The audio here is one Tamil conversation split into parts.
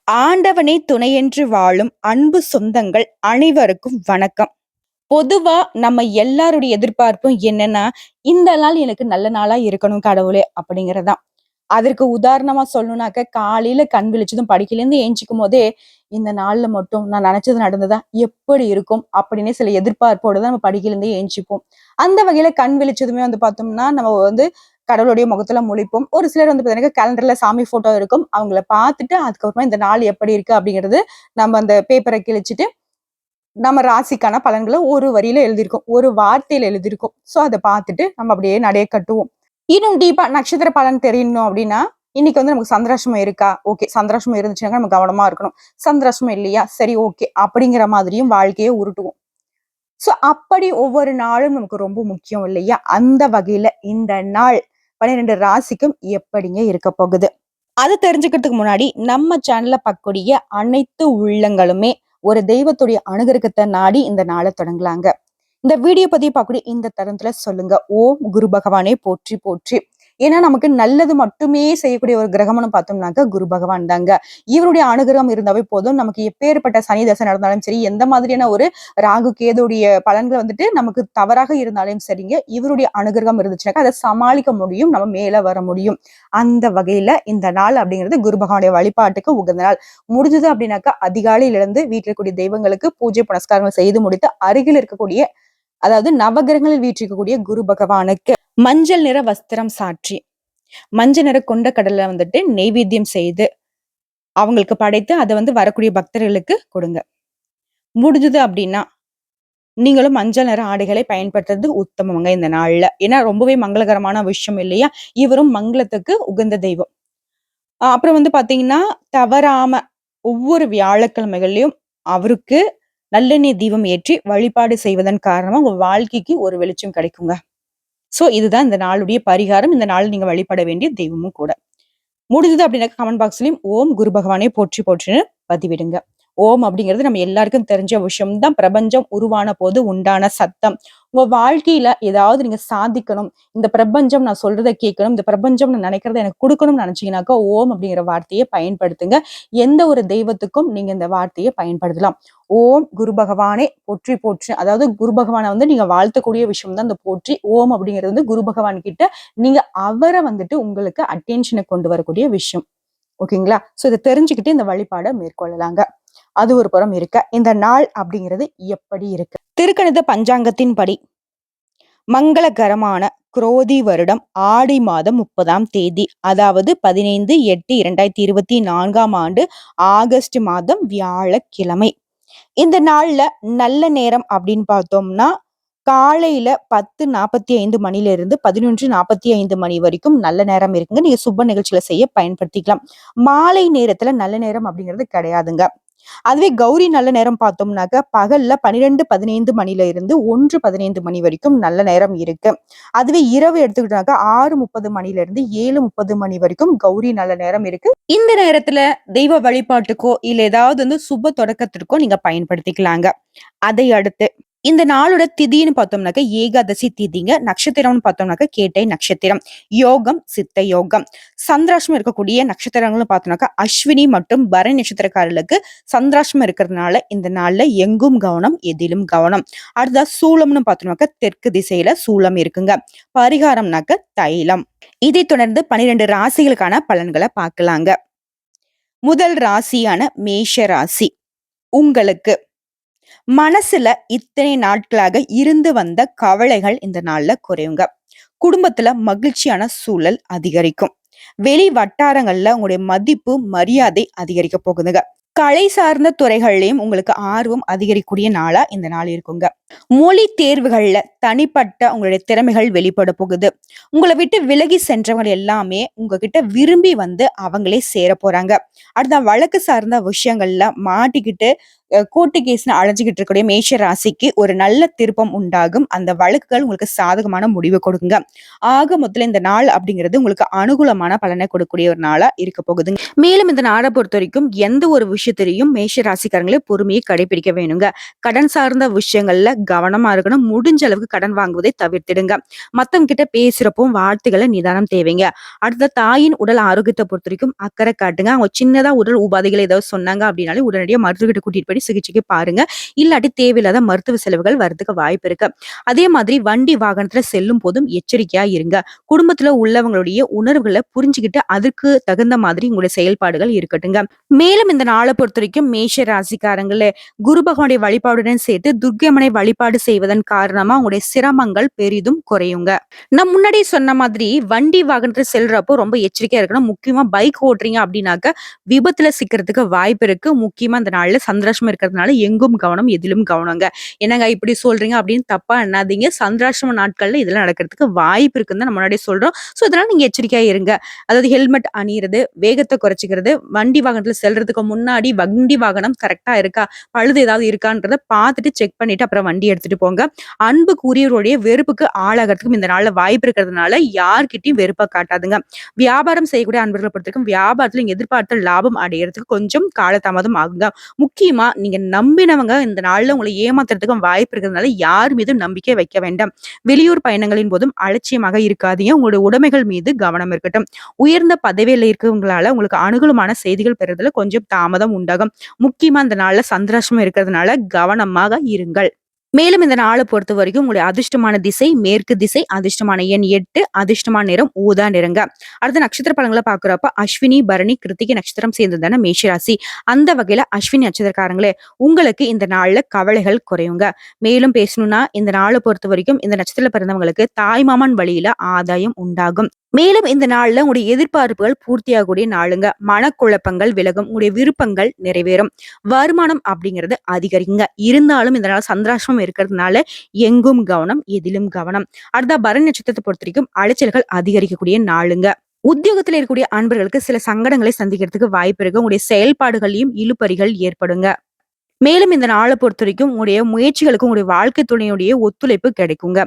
ஆண்டவனே துணையென்று வாழும் அன்பு சொந்தங்கள் அனைவருக்கும் வணக்கம். பொதுவா நம்ம எல்லாருடைய எதிர்பார்ப்பும் என்னன்னா, இந்த நாள் எனக்கு நல்ல நாளா இருக்கணும் கடவுளே அப்படிங்கிறதுதான். அதற்கு உதாரணமா சொல்லணும்னாக்க, காலையில கண் விழிச்சதும் படிக்கலேருந்து எந்திச்சிக்கும் போதே, இந்த நாள்ல மட்டும் நான் நினைச்சது நடந்ததா? எப்படி இருக்கும்? அப்படின்னு சில எதிர்பார்ப்போட தான் நம்ம படிக்கலேருந்தே எந்திச்சிப்போம். அந்த வகையில கண் விழிச்சதுமே வந்து பார்த்தோம்னா, நம்ம வந்து கடவுளுடைய முகத்துல முழிப்போம். ஒரு சிலர் வந்து பார்த்தீங்கன்னா, கேலண்டர்ல சாமி ஃபோட்டோ இருக்கும். அவங்கள பார்த்துட்டு, அதுக்கப்புறமா இந்த நாள் எப்படி இருக்கு அப்படிங்கிறது, நம்ம அந்த பேப்பர கிழிச்சிட்டு, நம்ம ராசிக்கான பலன்கள ஒரு வரியில எழுதியிருக்கோம். ஒரு வார்த்தையில எழுதியிருக்கோம். ஸோ அத பார்த்துட்டு நம்ம அப்படியே நடைய கட்டுவோம். இன்னும் டீப்பா நட்சத்திர பலன் தெரியணும் அப்படின்னா, இன்னைக்கு வந்து நமக்கு சந்திராஷ்டமம் இருக்கா? ஓகே. சந்திராஷ்டமம் இருந்துச்சுன்னா நம்ம கவனமா இருக்கணும். சந்திராஷ்டமம் இல்லையா? சரி ஓகே. அப்படிங்கிற மாதிரியும் வாழ்க்கைய உருட்டுவோம். ஸோ அப்படி ஒவ்வொரு நாளும் நமக்கு ரொம்ப முக்கியம் இல்லையா? அந்த வகையில இந்த நாள் 12 ராசிக்கும் எப்படிங்க இருக்க போகுது? அத தெரிஞ்சுக்கிறதுக்கு முன்னாடி நம்ம சேனல்ல பார்க்கக்கூடிய அனைத்து உள்ளங்களுமே ஒரு தெய்வத்துடைய அனுகிரகத்தை நாடி இந்த நாளை தொடங்கலாங்க. இந்த வீடியோ பதிவு பார்க்கக்கூடிய இந்த தருணத்துல சொல்லுங்க. ஓம் குரு பகவானே போற்றி போற்றி. ஏன்னா நமக்கு நல்லது மட்டுமே செய்யக்கூடிய ஒரு கிரகம்னு பார்த்தோம்னாக்க குரு பகவான் தாங்க. இவருடைய அனுகிரகம் இருந்தாவே போதும். நமக்கு எப்பேற்பட்ட சனி தசை நடந்தாலும் சரி, எந்த மாதிரியான ஒரு ராகு கேதுடைய பலன்கள் வந்துட்டு நமக்கு தவறாக இருந்தாலும் சரிங்க, இவருடைய அனுகிரகம் இருந்துச்சுனாக்கா அதை சமாளிக்க முடியும். நம்ம மேல வர முடியும். அந்த வகையில இந்த நாள் அப்படிங்கிறது குரு பகவானுடைய வழிபாட்டுக்கு உகந்த நாள். முடிஞ்சது அப்படின்னாக்கா அதிகாலையில இருந்து வீட்டில் இருக்கக்கூடிய தெய்வங்களுக்கு பூஜை புனஸ்காரங்கள் செய்து முடித்து அருகில் இருக்கக்கூடிய அதாவது நவகிரகங்களில் வீற்றிருக்கக்கூடிய குரு பகவானுக்கு மஞ்சள் நிற வஸ்திரம் சாற்றி மஞ்சள் நிற கொண்ட கடலை வந்துட்டு நெய்வேத்தியம் செய்து அவங்களுக்கு படைத்து அதை வந்து வரக்கூடிய பக்தர்களுக்கு கொடுங்க. முடிஞ்சது அப்படின்னா நீங்களும் மஞ்சள் நிற ஆடைகளை பயன்படுத்துறது உத்தமங்க இந்த நாள்ல. ஏன்னா ரொம்பவே மங்களகரமான விஷயம் இல்லையா? இவரும் மங்களத்துக்கு உகந்த தெய்வம். அப்புறம் வந்து பாத்தீங்கன்னா, தவறாம ஒவ்வொரு வியாழக்கிழமைகள்லயும் அவருக்கு நல்லெண்ணெய் தீபம் ஏற்றி வழிபாடு செய்வதன் காரணமா உங்க வாழ்க்கைக்கு ஒரு வெளிச்சம் கிடைக்குங்க. சோ இதுதான் இந்த நாளுடைய பரிகாரம். இந்த நாள் நீங்க வழிபட வேண்டிய தெய்வமும் கூட. முடிஞ்சது அப்படின்னா கமெண்ட் பாக்ஸ்லயும் ஓம் குரு பகவானே போற்றி போற்றின்னு பதிவிடுங்க. ஓம் அப்படிங்கிறது நம்ம எல்லாருக்கும் தெரிஞ்ச விஷயம் தான். பிரபஞ்சம் உருவான போது உண்டான சத்தம். உங்க வாழ்க்கையில ஏதாவது நீங்க சாதிக்கணும், இந்த பிரபஞ்சம் நான் சொல்றதை கேட்கணும், இந்த பிரபஞ்சம் நான் நினைக்கிறத எனக்கு கொடுக்கணும்னு நினைச்சீங்கன்னாக்கா ஓம் அப்படிங்கிற வார்த்தையை பயன்படுத்துங்க. எந்த ஒரு தெய்வத்துக்கும் நீங்க இந்த வார்த்தையை பயன்படுத்தலாம். ஓம் குரு பகவானே போற்றி போற்றி. அதாவது குரு பகவானை வந்து நீங்க வாழ்த்தக்கூடிய விஷயம் தான் இந்த போற்றி. ஓம் அப்படிங்கிறது வந்து குரு பகவான் கிட்ட நீங்க அவரை வந்துட்டு உங்களுக்கு அட்டென்ஷனை கொண்டு வரக்கூடிய விஷயம். ஓகேங்களா? சோ இதை தெரிஞ்சுக்கிட்டு இந்த வழிபாடை மேற்கொள்ளலாங்க. அது ஒரு புறம் இருக்க, இந்த நாள் அப்படிங்கிறது எப்படி இருக்கு? திருக்கணித பஞ்சாங்கத்தின் படி மங்களகரமான குரோதி வருடம் ஆடி மாதம் 30ஆம் தேதி, அதாவது 15/8/2024 ஆண்டு ஆகஸ்ட் மாதம் வியாழக்கிழமை. இந்த நாள்ல நல்ல நேரம் அப்படின்னு பார்த்தோம்னா, காலையில 10:45 மணிலிருந்து 11:45 மணி வரைக்கும் நல்ல நேரம் இருக்குங்க. நீங்க சுப நிகழ்ச்சிகளை செய்ய பயன்படுத்திக்கலாம். மாலை நேரத்துல நல்ல நேரம் அப்படிங்கிறது கிடையாதுங்க. அதுவே கௌரி நல்ல நேரம் பார்த்தோம்னாக்க பகல்ல 12:15 மணில இருந்து 1:15 மணி வரைக்கும் நல்ல நேரம் இருக்கு. அதுவே இரவு எடுத்துக்கிட்டாக்க 6:30 மணில இருந்து 7:30 மணி வரைக்கும் கௌரி நல்ல நேரம் இருக்கு. இந்த நேரத்துல தெய்வ வழிபாட்டுக்கோ இல்ல ஏதாவது வந்து சுப தொடக்கத்திற்கோ நீங்க பயன்படுத்திக்கலாங்க. அதை அடுத்து இந்த நாளோட திதின்னு பார்த்தோம்னாக்க ஏகாதசி திதிங்க. நட்சத்திரம்னு பார்த்தோம்னாக்க கேட்டை நட்சத்திரம். யோகம் சித்த யோகம். சந்திராஷ்டமம் இருக்கக்கூடிய நட்சத்திரங்கள்னு பார்த்தோம்னாக்க அஸ்வினி மற்றும் பரணி நட்சத்திரக்காரர்களுக்கு சந்திராஷ்டமம் இருக்கிறதுனால இந்த நாள்ல எங்கும் கவனம், எதிலும் கவனம். அடுத்ததா சூலம்னு பார்த்தோம்னாக்க தெற்கு திசையில சூலம் இருக்குங்க. பரிகாரம்னாக்க தைலம். இதை தொடர்ந்து 12 ராசிகளுக்கான பலன்களை பார்க்கலாங்க. முதல் ராசியான மேஷ ராசி. உங்களுக்கு மனசுல இத்தனை நாட்களாக இருந்து வந்த கவலைகள் இந்த நாள்ல குறையுங்க. குடும்பத்துல மகிழ்ச்சியான சூழல் அதிகரிக்கும். வெளி வட்டாரங்கள்ல உங்களுடைய மதிப்பு மரியாதை அதிகரிக்க போகுதுங்க. கலை சார்ந்த துறைகள்லயும் உங்களுக்கு ஆர்வம் அதிகரிக்கக்கூடிய நாளா இந்த நாள் இருக்குங்க. மொழி தேர்வுகள்ல தனிப்பட்ட உங்களுடைய திறமைகள் வெளிப்பட போகுது. உங்களை விட்டு விலகி சென்றவங்க எல்லாமே உங்ககிட்ட விரும்பி வந்து அவங்களே சேர போறாங்க. அடுத்த வழக்கு சார்ந்த விஷயங்கள்ல மாட்டிக்கிட்டு கோர்ட்டு கேஸ்ன்னு அலைஞ்சுகிட்டு இருக்கக்கூடிய மேஷ ராசிக்கு ஒரு நல்ல திருப்பம் உண்டாகும். அந்த வழக்குகள் உங்களுக்கு சாதகமான முடிவு கொடுக்குங்க. ஆக மொத்தத்துல இந்த நாள் அப்படிங்கிறது உங்களுக்கு அனுகூலமான பலனை கொடுக்கக்கூடிய ஒரு நாளா இருக்க போகுதுங்க. மேலும் இந்த நாளை பொறுத்தவரைக்கும் எந்த ஒரு விஷயத்திலையும் மேஷ ராசிக்காரங்களே பொறுமையை கடைபிடிக்க வேணுங்க. கடன் சார்ந்த விஷயங்கள்ல கவனமா இருக்கணும். முடிஞ்ச அளவுக்கு கடன் வாங்குவதை தவிர்த்திடுங்க. மத்தவங்க கிட்ட பேசுறப்போ வார்த்தைகளை நிதானம் தேவைங்க. அடுத்த தாயின் உடல் ஆரோக்கியத்தை பொறுத்தவரைக்கும் அக்கறை காட்டுங்க. அவங்க சின்னதா உடல் உபாதைகள் ஏதாவது சொன்னாங்க அப்படின்னாலே உடனடியாக மருத்துவர்கிட்ட கூட்டிட்டு போய் சிகிச்சைக்கு பாருங்க. இல்லாட்டி தேவையில்லாத மருத்துவ செலவுகள் வரதுக்கு வாய்ப்பு இருக்கு. அதே மாதிரி வண்டி வாகனத்துல செல்லும் போதும் எச்சரிக்கையா இருங்க. குடும்பத்துல உள்ளவங்களுடைய உணர்வுகளை புரிஞ்சுக்கிட்டு அதுக்கு தகுந்த மாதிரி உங்களுடைய செயல்பாடுகள் இருக்கட்டுங்க. மேலும் இந்த நாளை பொறுத்த வரைக்கும் மேஷ ராசிக்காரங்களே குரு பகவானுடைய வழிபாடுடன் சேர்த்து துர்க்கையம்மனை வழிபாடு செய்வதன் காரணமா உங்களுடைய சிரமங்கள் பெரிதும் குறையுங்க. நான் முன்னாடி சொன்ன மாதிரி வண்டி வாகனத்துல செல்றப்போ ரொம்ப எச்சரிக்கையா இருக்கணும். முக்கியமா பைக் ஓட்டுறீங்க அப்படின்னாக்க விபத்துல சிக்கிறதுக்கு வாய்ப்பு இருக்கு. முக்கியமா அந்த நாள்ல சந்திராஷ்டமம் இருக்கிறதுனால எங்கும் கவனம் எதிலும் கவனங்க. என்னங்க இப்படி சொல்றீங்க அப்படின்னு தப்பா எண்ணாதீங்க. சந்திராஷ்டம நாட்கள்ல இதெல்லாம் நடக்கிறதுக்கு வாய்ப்பு இருக்குன்னு தான் நம்ம முன்னாடியே சொல்றோம். சோ இதனால நீங்க எச்சரிக்கையா இருங்க. அதாவது ஹெல்மெட் அணியிறது, வேகத்தை குறைச்சிக்கிறது, வண்டி வாகனத்துல செல்றதுக்கு முன்னாடி வண்டி வாகனம் கரெக்டா இருக்கா, பழுது ஏதாவது இருக்கான்றத பார்த்துட்டு செக் பண்ணிட்டு அப்புறம் வண்டி எடுத்துட்டு போங்க. அன்புக்குரியவருடைய வெறுப்புக்கு ஆளாகிறதுக்கும் இந்த நாள்ல வாய்ப்பு இருக்கிறதுனால யார்கிட்டயும் வெறுப்பா காட்டாதுங்க. வியாபாரம் செய்யக்கூடிய அன்பர்களை பொறுத்தவரைக்கும் வியாபாரத்துல நீங்க எதிர்பார்த்த லாபம் அடையறதுக்கு கொஞ்சம் காலதாமதம் ஆகுங்க. முக்கியமா நீங்க நம்பினவங்க இந்த நாள்ல உங்களை ஏமாத்துறதுக்கும் வாய்ப்பு இருக்கிறதுனால யார் மீதும் நம்பிக்கை வைக்க வேண்டாம். வெளியூர் பயணங்களின் போதும் அலட்சியமாக இருக்காதீங்க. உங்களுடைய உடைமைகள் மீது கவனம் இருக்கட்டும். உயர்ந்த பதவியில இருக்கவங்களால உங்களுக்கு அனுகூலமான செய்திகள் பெறுறதுல கொஞ்சம் தாமதம் உண்டாகும். முக்கியமா இந்த நாள்ல சந்திராஷ்டமம் இருக்கிறதுனால கவனமாக இருங்கள். மேலும் இந்த நாளை பொறுத்த வரைக்கும் உங்களுடைய அதிர்ஷ்டமான திசை மேற்கு திசை, அதிர்ஷ்டமான எண் 8, அதிர்ஷ்டமான நிறம் ஊதா நிறங்க. அடுத்த நட்சத்திர பலன்களை பாக்குறப்ப அஸ்வினி, பரணி, கிருத்திகை நட்சத்திரம் சேர்ந்ததான மேஷராசி. அந்த வகையில அஸ்வினி நட்சத்திரக்காரங்களே உங்களுக்கு இந்த நாள்ல கவலைகள் குறையுங்க. மேலும் பேசணும்னா இந்த நாளை பொறுத்த வரைக்கும் இந்த நட்சத்திரத்துல பிறந்தவங்களுக்கு தாய்மாமன் வழியில ஆதாயம் உண்டாகும். மேலும் இந்த நாள்ல உங்களுடைய எதிர்பார்ப்புகள் பூர்த்தியாகக்கூடிய நாளுங்க. மனக்குழப்பங்கள் விலகும். உங்களுடைய விருப்பங்கள் நிறைவேறும். வருமானம் அப்படிங்கிறது அதிகரிக்குங்க. இருந்தாலும் இந்த நாள் சந்திராஷ்டமம் இருக்கிறதுனால எங்கும் கவனம் எதிலும் கவனம். அடுத்த பரணி நட்சத்திரத்தை பொறுத்த வரைக்கும் அலைச்சல்கள் அதிகரிக்கக்கூடிய நாளுங்க. உத்தியோகத்தில் இருக்கக்கூடிய அன்பர்களுக்கு சில சங்கடங்களை சந்திக்கிறதுக்கு வாய்ப்பு இருக்கு. உங்களுடைய செயல்பாடுகளையும் இழுபறிகள் ஏற்படுங்க. மேலும் இந்த நாளை பொறுத்த வரைக்கும் உங்களுடைய முயற்சிகளுக்கும் உங்களுடைய வாழ்க்கை துணையுடைய ஒத்துழைப்பு கிடைக்குங்க.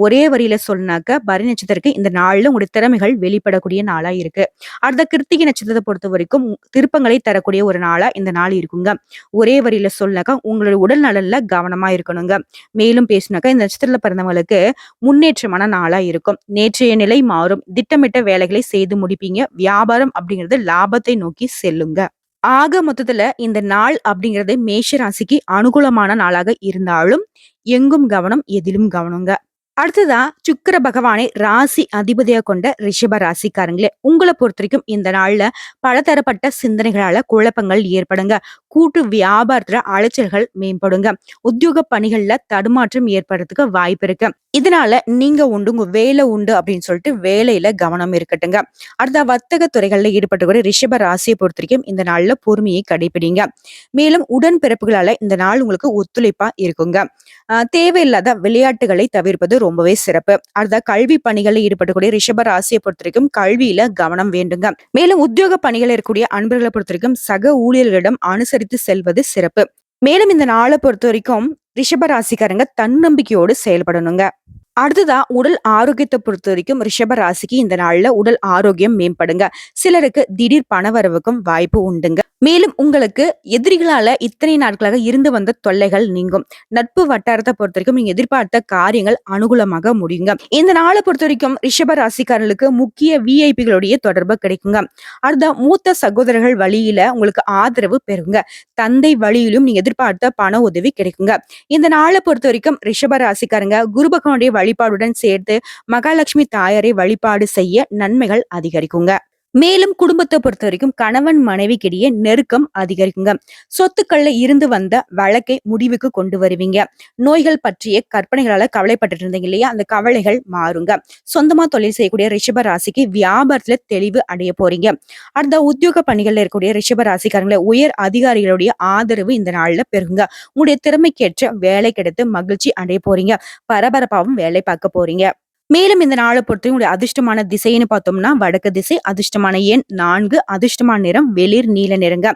ஒரே வரியில சொன்னாக்க பரணி நட்சத்திரத்துக்கு இந்த நாள்ல உங்களுடைய திறமைகள் வெளிப்படக்கூடிய நாளா இருக்கு. அடுத்த கிருத்திகை நட்சத்திரத்தை பொறுத்த வரைக்கும் திருப்பங்களை தரக்கூடிய ஒரு நாளா இந்த நாள் இருக்குங்க. ஒரே வரியில சொன்னாக்கா உங்களுடைய உடல் நலன்ல கவனமா இருக்கணுங்க. மேலும் பேசினாக்கா இந்த நட்சத்திரத்துல பிறந்தவங்களுக்கு முன்னேற்றமான நாளா இருக்கும். நேற்றைய நிலை மாறும். திட்டமிட்ட வேலைகளை செய்து முடிப்பீங்க. வியாபாரம் அப்படிங்கிறது லாபத்தை நோக்கி செல்லுங்க. ஆக மொத்தத்துல இந்த நாள் அப்படிங்கிறது மேஷ ராசிக்கு அனுகூலமான நாளாக இருந்தாலும் எங்கும் கவனம் எதிலும் கவனங்க. அடுத்ததா சுக்கிர பகவானை ராசி அதிபதியா கொண்ட ரிஷப ராசிக்காரங்களே உங்களை பொறுத்த வரைக்கும் இந்த நாள்ல பலதரப்பட்ட சிந்தனைகளால குழப்பங்கள் ஏற்படுங்க. கூட்டு வியாபாரத்துல அலைச்சல்கள் மேம்படுங்க. உத்தியோக பணிகள்ல தடுமாற்றம் ஏற்படுறதுக்கு வாய்ப்பு இருக்கு. இதனால நீங்க உண்டு உங்க வேலை உண்டு அப்படின்னு சொல்லிட்டு வேலையில கவனம் இருக்கட்டுங்க. அடுத்த வர்த்தக துறைகள்ல ஈடுபட்டுக்கூடிய ரிஷப ராசியை பொறுத்த வரைக்கும் இந்த நாள்ல பொறுமையை கடைபிடிங்க. மேலும் உடன்பிறப்புகளால இந்த நாள் உங்களுக்கு ஒத்துழைப்பா இருக்குங்க. தேவையில்லாத விளையாட்டுகளை தவிர்ப்பது ரொம்பவே சிறப்பு. அடுத்த கல்வி பணிகளில் ஈடுபடக்கூடிய ரிஷப ராசியை பொறுத்த வரைக்கும் கல்வியில கவனம் வேண்டுங்க. மேலும் உத்தியோக பணிகள் இருக்கக்கூடிய அன்பர்களை பொறுத்த வரைக்கும் சக ஊழியர்களிடம் அனுசரித்து செல்வது சிறப்பு. மேலும் இந்த நாளை பொறுத்த வரைக்கும் ரிஷப ராசிக்காரங்க தன்னம்பிக்கையோடு செயல்படணுங்க. அடுத்ததா உடல் ஆரோக்கியத்தை பொறுத்த வரைக்கும் ரிஷப ராசிக்கு இந்த நாள்ல உடல் ஆரோக்கியம் மேம்படுங்க. சிலருக்கு திடீர் பணவரவுக்கும் வாய்ப்பு உண்டுங்க. மேலும் உங்களுக்கு எதிரிகளால இத்தனை நாட்களாக இருந்து வந்த தொல்லைகள் நீங்கும். நட்பு வட்டாரத்தை பொறுத்த வரைக்கும் நீங்க எதிர்பார்த்த காரியங்கள் அனுகூலமாக முடியுங்க. இந்த நாளை பொறுத்த வரைக்கும் ரிஷப ராசிக்காரர்களுக்கு முக்கிய விஐபிகளுடைய தொடர்பு கிடைக்குங்க. அடுத்த மூத்த சகோதரர்கள் வழியில உங்களுக்கு ஆதரவு பெறுங்க. தந்தை வழியிலும் நீங்க எதிர்பார்த்த பண உதவி கிடைக்குங்க. இந்த நாளை பொறுத்த வரைக்கும் ரிஷப ராசிக்காரங்க குரு பகவானுடைய வழிபாடுடன் சேர்த்து மகாலட்சுமி தாயாரை வழிபாடு செய்ய நன்மைகள் அதிகரிக்குங்க. மேலும் குடும்பத்தை பொறுத்த வரைக்கும் கணவன் மனைவிக்கிடையே நெருக்கம் அதிகரிக்குங்க. சொத்துக்கள்ல இருந்து வந்த வழக்கை முடிவுக்கு கொண்டு வருவீங்க. நோய்கள் பற்றிய கற்பனைகளால கவலைப்பட்டு இருந்தீங்க இல்லையா, அந்த கவலைகள் மாறுங்க. சொந்தமா தொழில் செய்யக்கூடிய ரிஷப ராசிக்கு வியாபாரத்துல தெளிவு அடைய போறீங்க. அடுத்த உத்தியோக பணிகள்ல இருக்கக்கூடிய ரிஷப ராசிக்காரங்களை உயர் அதிகாரிகளுடைய ஆதரவு இந்த நாள்ல பெறுங்க. உங்களுடைய திறமைக்கேற்ற வேலை கிடைத்து மகிழ்ச்சி அடைய போறீங்க. பரபரப்பாவும் வேலை பார்க்க போறீங்க. மேலும் இந்த நாள பொறுத்தவரைக்கும் உங்களுடைய அதிர்ஷ்டமான திசைன்னு பார்த்தோம்னா, வடக்கு திசை, அதிர்ஷ்டமான எண் 4, அதிர்ஷ்டமான நிறம் வெளிர் நீல நிறங்க.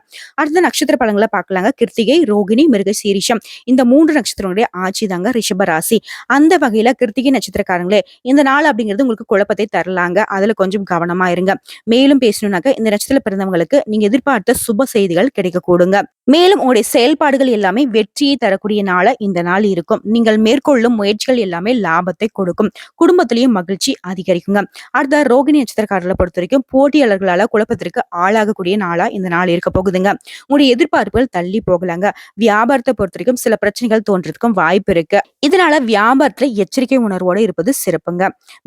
அடுத்த நட்சத்திர பலன்கள பார்க்கலாங்க. கிருத்திகை, ரோகிணி, மிருகசீரிஷம் இந்த 3 நட்சத்திரங்களுடைய ஆட்சி தாங்க ரிஷப ராசி. அந்த வகையில கிருத்திகை நட்சத்திரக்காரங்களே, இந்த நாள் அப்படிங்கிறது உங்களுக்கு குழப்பத்தை தரலாங்க. அதுல கொஞ்சம் கவனமா இருங்க. மேலும் பேசணும்னாக்க, இந்த நட்சத்திரத்துல பிறந்தவங்களுக்கு நீங்க எதிர்பார்த்த சுப செய்திகள் கிடைக்கக்கூடுங்க. மேலும் உங்களுடைய செயல்பாடுகள் எல்லாமே வெற்றியை தரக்கூடிய நாளா இந்த நாள் இருக்கும். நீங்கள் மேற்கொள்ளும் முயற்சிகள் எல்லாமே லாபத்தை கொடுக்கும். குடும்பத்திலயும் மகிழ்ச்சி அதிகரிக்குங்க. அடுத்த ரோகிணி நட்சத்திரக்காரர்களை பொறுத்த வரைக்கும் போட்டியாளர்களால குழப்பத்திற்கு ஆளாகக்கூடிய நாளா இந்த நாள் இருக்க போகுதுங்க. உங்களுடைய எதிர்பார்ப்புகள் தள்ளி போகலாங்க. வியாபாரத்தை பொறுத்த வரைக்கும் சில பிரச்சனைகள் தோன்றதுக்கும் வாய்ப்பு இருக்கு. இதனால வியாபாரத்துல எச்சரிக்கை உணர்வோட இருப்பது சிறப்புங்க.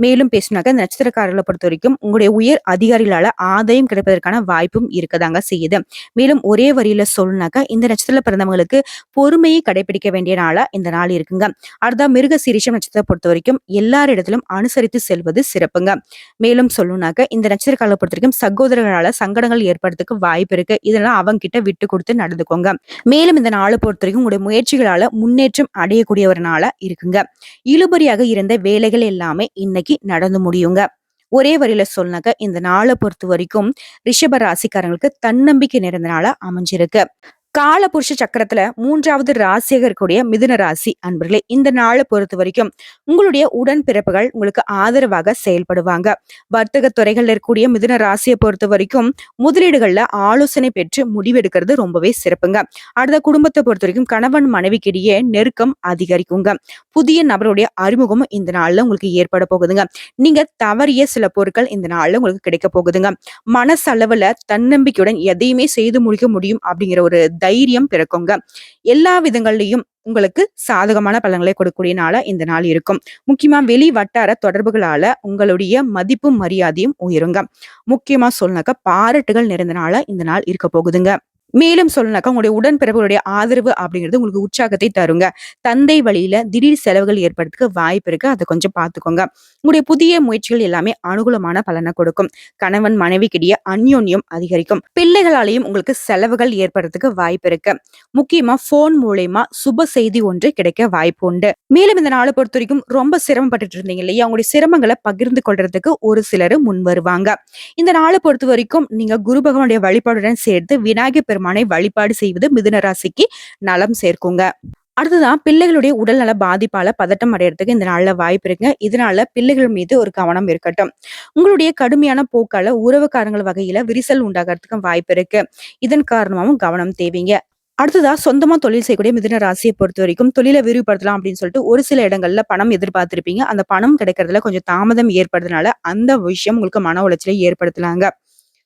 மேலும் பேசினாக்க இந்த நட்சத்திரக்காரர்களை பொறுத்த வரைக்கும் உங்களுடைய உயர் அதிகாரிகளால ஆதாயம் கிடைப்பதற்கான வாய்ப்பும் இருக்கதாங்க செய்யுது. மேலும் ஒரே வரியில சொல்லணும்னாக்க இந்த நட்சத்திரத்துல பிறந்தவங்களுக்கு பொறுமையை கடைபிடிக்க வேண்டிய நாளா இந்த நாள் இருக்குங்க. அடுத்த மிருக சீரிஷம் நட்சத்திரத்தை பொறுத்த வரைக்கும் எல்லாரிடத்திலும் அனுசரித்து செல்வது சிறப்புங்க. மேலும் சொல்லணும்னாக்க இந்த நட்சத்திரக்காரர்களை பொறுத்த வரைக்கும் சகோதரர்களால சங்கடங்கள் ஏற்படுறதுக்கு வாய்ப்பு இருக்கு. இதெல்லாம் அவங்க கிட்ட விட்டு கொடுத்து நடந்துக்கோங்க. மேலும் இந்த நாளை பொறுத்த வரைக்கும் உங்களுடைய முயற்சிகளால முன்னேற்றம் அடையக்கூடிய ஒரு நாளா இருக்குங்க. இழுபறியாக இருந்த வேலைகள் எல்லாமே இன்னைக்கு நடந்து முடியுங்க. ஒரே வரியில சொன்னாக்க இந்த நாளை பொறுத்த வரைக்கும் ரிஷப ராசிக்காரங்களுக்கு தன்னம்பிக்கை நிறைந்த நாளா அமைஞ்சிருக்கு. காலபுருஷ சக்கரத்துல 3வது ராசியாக இருக்கக்கூடிய மிதுன ராசி அன்பர்களே, இந்த நாளை பொறுத்த வரைக்கும் உங்களுடைய உடன்பிறப்புகள் உங்களுக்கு ஆதரவாக செயல்படுவாங்க. வர்த்தக துறைகள்ல இருக்கக்கூடிய மிதுன ராசியை பொறுத்த வரைக்கும் முதலீடுகள்ல ஆலோசனை பெற்று முடிவெடுக்கிறது ரொம்பவே சிறப்புங்க. அடுத்த குடும்பத்தை பொறுத்த வரைக்கும் கணவன் மனைவிக்கிடையே நெருக்கம் அதிகரிக்குங்க. புதிய நபருடைய அறிமுகம் இந்த நாள்ல உங்களுக்கு ஏற்பட போகுதுங்க. நீங்க தவறிய சில பொருட்கள் இந்த நாள்ல உங்களுக்கு கிடைக்க போகுதுங்க. மனசளவுல தன்னம்பிக்கையுடன் எதையுமே செய்து முடிக்க முடியும் அப்படிங்கிற ஒரு தைரியம் பிறக்குங்க. எல்லா விதங்கள்லயும் உங்களுக்கு சாதகமான பலன்களை கொடுக்கக்கூடிய நாளா இந்த நாள் இருக்கும். முக்கியமா வெளி வட்டார தொடர்புகளால உங்களுடைய மதிப்பும் மரியாதையும் உயருங்க. முக்கியமா சொல்லனாக்கா பாராட்டுகள் நிறைந்த நாளா இந்த நாள் இருக்க போகுதுங்க. மேலும் சொல்லனாக்கா உங்களுடைய உடன்பிறப்புகளுடைய ஆதரவு அப்படிங்கிறது உங்களுக்கு உற்சாகத்தை தருங்க. தந்தை வழியில திடீர் செலவுகள் ஏற்படுறதுக்கு வாய்ப்பு இருக்கு. அதை கொஞ்சம் பார்த்துக்கோங்க. உங்களுடைய புதிய முயற்சிகள் எல்லாமே அனுகூலமான பலனை கொடுக்கும். கணவன் மனைவிக்கிடையே அந்யோன்யம் அதிகரிக்கும். பிள்ளைகளாலையும் உங்களுக்கு செலவுகள் ஏற்படுறதுக்கு வாய்ப்பு இருக்கு. முக்கியமா போன் மூலயமா சுப செய்தி ஒன்று கிடைக்க வாய்ப்பு உண்டு. மேலும் இந்த நாளை பொறுத்த வரைக்கும் ரொம்ப சிரமப்பட்டுட்டு இருந்தீங்க இல்லையா, உங்களுடைய சிரமங்களை பகிர்ந்து கொள்றதுக்கு ஒரு சிலர் முன் வருவாங்க. இந்த நாளை பொறுத்த வரைக்கும் நீங்க குரு பகவானுடைய வழிபாடுடன் சேர்த்து விநாயகர் பெருமானை வழிபாடு செய்வது மிதுன ராசிக்கு நலம் சேர்க்குங்க. அடுத்ததான் பிள்ளைகளுடைய உடல்நல பாதிப்பால பதட்டம் அடையறதுக்கு இந்த நாள்ல வாய்ப்பு இருக்குங்க. இதனால பிள்ளைகள் மீது ஒரு கவனம் இருக்கட்டும். உங்களுடைய கடுமையான போக்கால உறவுக்காரங்கள் வகையில விரிசல் உண்டாகிறதுக்கு வாய்ப்பு இருக்கு. இதன் காரணமாவும் கவனம் தேவைங்க. அடுத்ததா சொந்தமா தொழில் செய்யக்கூடிய மிதுன ராசியை பொறுத்த வரைக்கும் தொழிலை விரிவுபடுத்தலாம் அப்படின்னு சொல்லிட்டு ஒரு சில இடங்கள்ல பணம் எதிர்பார்த்திருப்பீங்க. அந்த பணம் கிடைக்கிறதுல கொஞ்சம் தாமதம் ஏற்படுறதுனால அந்த விஷயம் உங்களுக்கு மன உளைச்சலை ஏற்படுத்தலாங்க.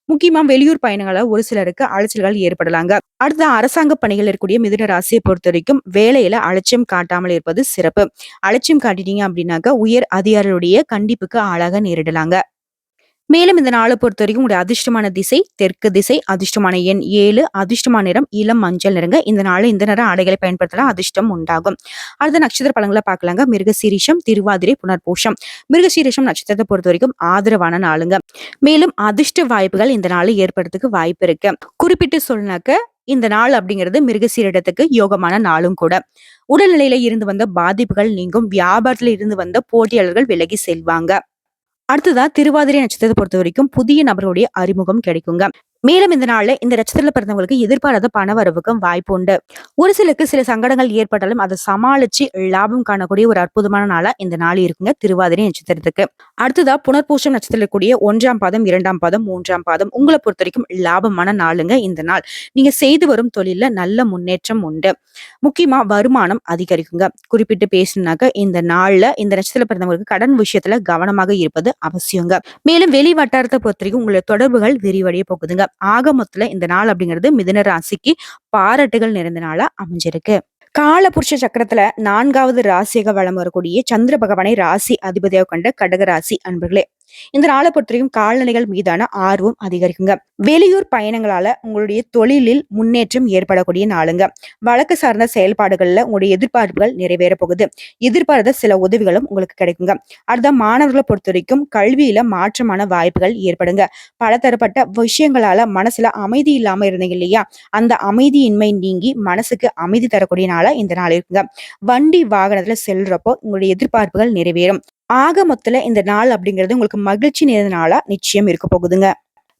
முக்கியமா வெளியூர் பயணங்கள ஒரு சிலருக்கு அலைச்சல்கள் ஏற்படலாங்க. அடுத்த அரசாங்க பணிகள் இருக்கக்கூடிய மிதுன ராசியை பொறுத்த வரைக்கும் வேலையில அலட்சியம் காட்டாமல் இருப்பது சிறப்பு. அலட்சியம் காட்டிட்டீங்க அப்படின்னாக்க உயர் அதிகாரிகளுடைய கண்டிப்புக்கு ஆளாக நேரிடலாங்க. மேலும் இந்த நாளை பொறுத்த வரைக்கும் உங்களுடைய அதிர்ஷ்டமான திசை தெற்கு திசை, அதிர்ஷ்டமான எண் 7, அதிர்ஷ்டமான நிறம் இளம் மஞ்சள் நிறங்க. இந்த நாள் இந்த நிற ஆடைகளை பயன்படுத்தலாம், அதிர்ஷ்டம் உண்டாகும். அடுத்த நட்சத்திர பலன்களை பார்க்கலாங்க. மிருகசீரிஷம், திருவாதிரை, புனர்பூஷம். மிருகசீரிஷம் நட்சத்திரத்தை பொறுத்த வரைக்கும் ஆதரவான நாளுங்க. மேலும் அதிர்ஷ்ட வாய்ப்புகள் இந்த நாள் ஏற்படுறதுக்கு வாய்ப்பு இருக்கு. குறிப்பிட்டு சொன்னாக்க இந்த நாள் அப்படிங்கிறது மிருகசீரிடத்துக்கு யோகமான நாளும் கூட. உடல்நிலையில இருந்து வந்த பாதிப்புகள் நீங்கும். வியாபாரத்துல இருந்து வந்த போட்டியாளர்கள் விலகி செல்வாங்க. அடுத்ததா திருவாதிரை நட்சத்திரத்தை பொறுத்த வரைக்கும் புதிய நபர்களுடைய அறிமுகம் கிடைக்குங்க. மேலும் இந்த நாள்ல இந்த நட்சத்திரத்துல பிறந்தவங்களுக்கு எதிர்பாராத பண வரவுக்கும் வாய்ப்பு உண்டு. ஒரு சிலருக்கு சில சங்கடங்கள் ஏற்பட்டாலும் அதை சமாளிச்சு லாபம் காணக்கூடிய ஒரு அற்புதமான நாளா இந்த நாள் இருக்குங்க திருவாதிரை நட்சத்திரத்துக்கு. அடுத்ததா புனர்பூசம் நட்சத்திரத்தில் கூடிய 1ஆம் பாதம், 2ஆம் பாதம், 3ஆம் பாதம் உங்களை பொறுத்த வரைக்கும் லாபமான நாளுங்க இந்த நாள். நீங்க செய்து வரும் தொழில நல்ல முன்னேற்றம் உண்டு. முக்கியமா வருமானம் அதிகரிக்குங்க. குறிப்பிட்டு பேசணும்னாக்க இந்த நாள்ல இந்த நட்சத்திரத்துல பிறந்தவங்களுக்கு கடன் விஷயத்துல கவனமாக இருப்பது அவசியங்க. மேலும் வெளி வட்டாரத்தை பொறுத்த வரைக்கும் உங்களுடைய தொடர்புகள் விரிவடைய போகுதுங்க. ஆக மொத்தத்துல இந்த நாள் அப்படிங்கிறது மிதுன ராசிக்கு பாராட்டுகள் நிறைந்த நாளா அமைஞ்சிருக்கு. காலபுருஷ சக்கரத்துல 4வது ராசியாக வலம் வரக்கூடிய சந்திர பகவானை ராசி அதிபதியாக கொண்ட கடக ராசி அன்பர்களே, இந்த நாளை பொறுத்தவரைக்கும் கால்நடைகள் மீதான ஆர்வம் அதிகரிக்குங்க. வெளியூர் பயணங்களால உங்களுடைய தொழிலில் முன்னேற்றம் ஏற்படக்கூடிய நாளுங்க. வழக்கு சார்ந்த செயல்பாடுகள்ல உங்களுடைய எதிர்பார்ப்புகள் நிறைவேற போகுது. எதிர்பார்த்த சில உதவிகளும் உங்களுக்கு கிடைக்குங்க. அடுத்த மாணவர்களை பொறுத்த வரைக்கும் கல்வியில மாற்றமான வாய்ப்புகள் ஏற்படுங்க. பலதரப்பட்ட விஷயங்களால மனசுல அமைதி இல்லாம இருந்தீங்க இல்லையா, அந்த அமைதியின்மை நீங்கி மனசுக்கு அமைதி தரக்கூடிய நாளா இந்த நாள் இருக்குங்க. வண்டி வாகனத்துல செல்றப்போ உங்களுடைய எதிர்பார்ப்புகள் நிறைவேறும். ஆக மொத்தல இந்த நாள் அப்படிங்கிறது உங்களுக்கு மகிழ்ச்சி நிறைந்த நாளா நிச்சயம் இருக்க போகுதுங்க.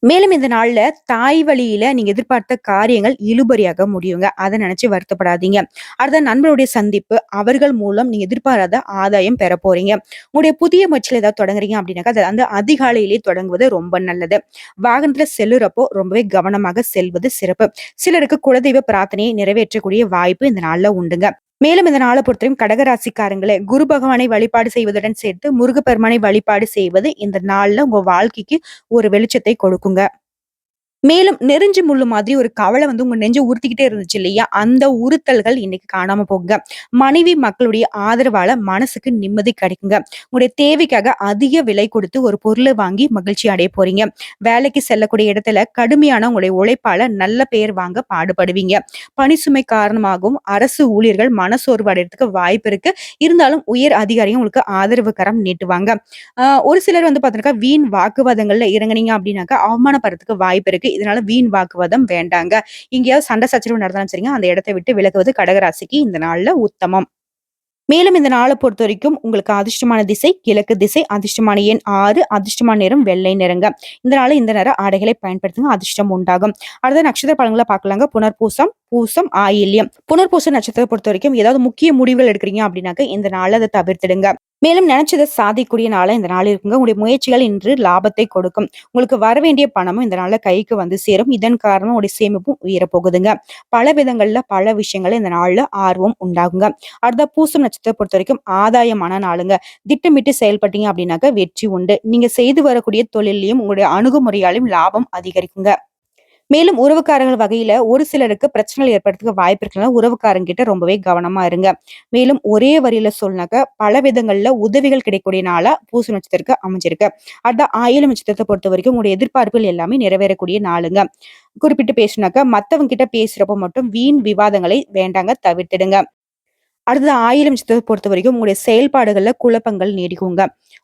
மேலும் இந்த நாள்ல தாய் வழியில நீங்க எதிர்பார்த்த காரியங்கள் இழுபறியாக முடியுங்க. அத நினைச்சு வருத்தப்படாதீங்க. அடுத்த நண்பருடைய சந்திப்பு, அவர்கள் மூலம் நீங்க எதிர்பாராத ஆதாயம் பெற போறீங்க. உங்களுடைய புதிய முயற்சியில ஏதாவது தொடங்குறீங்க அப்படின்னாக்கா, அது அந்த அதிகாலையிலேயே தொடங்குவது ரொம்ப நல்லது. வாகனத்துல செல்லுறப்போ ரொம்பவே கவனமாக செல்வது சிறப்பு. சிலருக்கு குலதெய்வ பிரார்த்தனையை நிறைவேற்றக்கூடிய வாய்ப்பு இந்த நாள்ல உண்டுங்க. மேலும் இந்த நாளை பொறுத்தவரைக்கும் கடகராசிக்காரங்களே குரு பகவானை வழிபாடு செய்வதுடன் சேர்த்து முருகப்பெருமானை வழிபாடு செய்வது இந்த நாள்ல உங்க வாழ்க்கைக்கு ஒரு வெளிச்சத்தை கொடுக்குங்க. மேலும் நெருஞ்சி முள்ளு மாதிரி ஒரு கவலை உங்க நெஞ்ச உறுத்திக்கிட்டே இருந்துச்சு இல்லையா? அந்த உறுத்தல்கள் இன்னைக்கு காணாம போகுங்க. மனைவி மக்களுடைய ஆதரவால மனசுக்கு நிம்மதி கிடைக்குங்க. உங்களுடைய தேவைக்காக அதிக விலை கொடுத்து ஒரு பொருள வாங்கி மகிழ்ச்சி அடைய போறீங்க. வேலைக்கு செல்லக்கூடிய இடத்துல கடுமையான உங்களுடைய உழைப்பால நல்ல பெயர் வாங்க பாடுபடுவீங்க. பணிசுமை காரணமாகவும் அரசு ஊழியர்கள் மனசோர்வு அடையறதுக்கு வாய்ப்பு இருக்கு. இருந்தாலும் உயர் அதிகாரிகள் உங்களுக்கு ஆதரவு கரம் நீட்டுவாங்க. ஒரு சிலர் பாத்தீங்கன்னா வீண் வாக்குவாதங்கள்ல இறங்குனீங்க அப்படின்னாக்கா அவமானப்படுறதுக்கு வாய்ப்பு இருக்கு. இதனால வீண் வாக்குவாதம் வேண்டாங்க. எங்கேயாவது சண்டை சச்சரவு நடந்தாலும் சரிங்க, அந்த இடத்தை விட்டு விலகுவது கடகராசிக்கு இந்த நாள்ல உத்தமம். மேலும் இந்த நாளை பொறுத்தவரைக்கும் உங்களுக்கு அதிர்ஷ்டமான திசை கிழக்கு திசை, அதிர்ஷ்டமான எண் 6, அதிர்ஷ்டமான நிறம் வெள்ளை நிறங்க. இந்த நாள்ல இந்த நிற ஆடைகளை பயன்படுத்துங்க, அதிர்ஷ்டம் உண்டாகும். அடுத்த நட்சத்திர பலன்களை பார்க்கலாங்க. புனர்பூசம், பூசம், ஆயில்யம். புனர்பூச நட்சத்திரத்தை பொறுத்த வரைக்கும் ஏதாவது முக்கிய முடிவுகள் எடுக்கிறீங்க அப்படின்னாக்க இந்த நாள்ல அதை தவிர்த்திடுங்க. மேலும் நினைச்சதை சாதிக்கூடிய நாளா இந்த நாள் இருக்குங்க. உங்களுடைய முயற்சிகள் இன்று லாபத்தை கொடுக்கும். உங்களுக்கு வர வேண்டிய பணமும் இந்த நாள்ல கைக்கு வந்து சேரும். இதன் காரணமா உங்களுடைய சேமிப்பும் உயரப் போகுதுங்க. பல விதங்கள்ல பல விஷயங்கள் இந்த நாள்ல ஆர்வம் உண்டாகுங்க. அடுத்த பூசம் நட்சத்திரத்தை பொறுத்த வரைக்கும் ஆதாயமான நாளுங்க. திட்டமிட்டு செயல்பட்டீங்க அப்படின்னாக்க வெற்றி உண்டு. நீங்க செய்து வரக்கூடிய தொழிலையும் உங்களுடைய அணுகுமுறையாலும் லாபம் அதிகரிக்குங்க. மேலும் உறவுக்காரர்கள் வகையில ஒரு சிலருக்கு பிரச்சனைகள் ஏற்படுறதுக்கு வாய்ப்பு இருக்குனால உறவுக்காரங்க கிட்ட ரொம்பவே கவனமா இருங்க. மேலும் ஒரே வரியில சொன்னாக்க பல விதங்கள்ல உதவிகள் கிடைக்கக்கூடிய நாளா பூச நட்சத்திரத்துக்கு அமைஞ்சிருக்கு. அதான் ஆயிலம் நட்சத்திரத்தை பொறுத்த வரைக்கும் உங்களுடைய எதிர்பார்ப்புகள் எல்லாமே நிறைவேறக்கூடிய நாளுங்க. குறிப்பிட்டு பேசுனாக்க மத்தவங்க கிட்ட பேசுறப்ப மட்டும் வீண் விவாதங்களை வேண்டாங்க, தவிர்த்திடுங்க. அடுத்தது ஆயிலம் நட்சத்திரத்தை பொறுத்த வரைக்கும் உங்களுடைய செயல்பாடுகள்ல குழப்பங்கள் நீடிக்குங்க.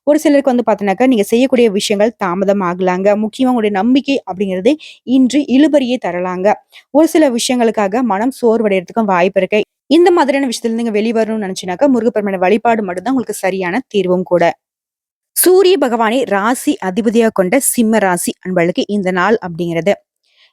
ஒரு சிலருக்கு பாத்தீங்கன்னாக்கா நீங்க செய்யக்கூடிய விஷயங்கள் தாமதம் ஆகலாங்க. முக்கியமா உங்களுடைய நம்பிக்கை அப்படிங்கிறது இன்று இழுபறியே தரலாங்க. ஒரு சில விஷயங்களுக்காக மனம் சோர்வடைறதுக்கும் வாய்ப்பு இருக்கு. இந்த மாதிரியான விஷயத்துல நீங்க வெளிவரணும்னு நினைச்சீனாக்கா முருகப்பெருமான வழிபாடு மட்டும்தான் உங்களுக்கு சரியான தீர்வும் கூட. சூரிய பகவானை ராசி அதிபதியாக கொண்ட சிம்ம ராசி அன்பர்களுக்கு இந்த நாள் அப்படிங்கிறது.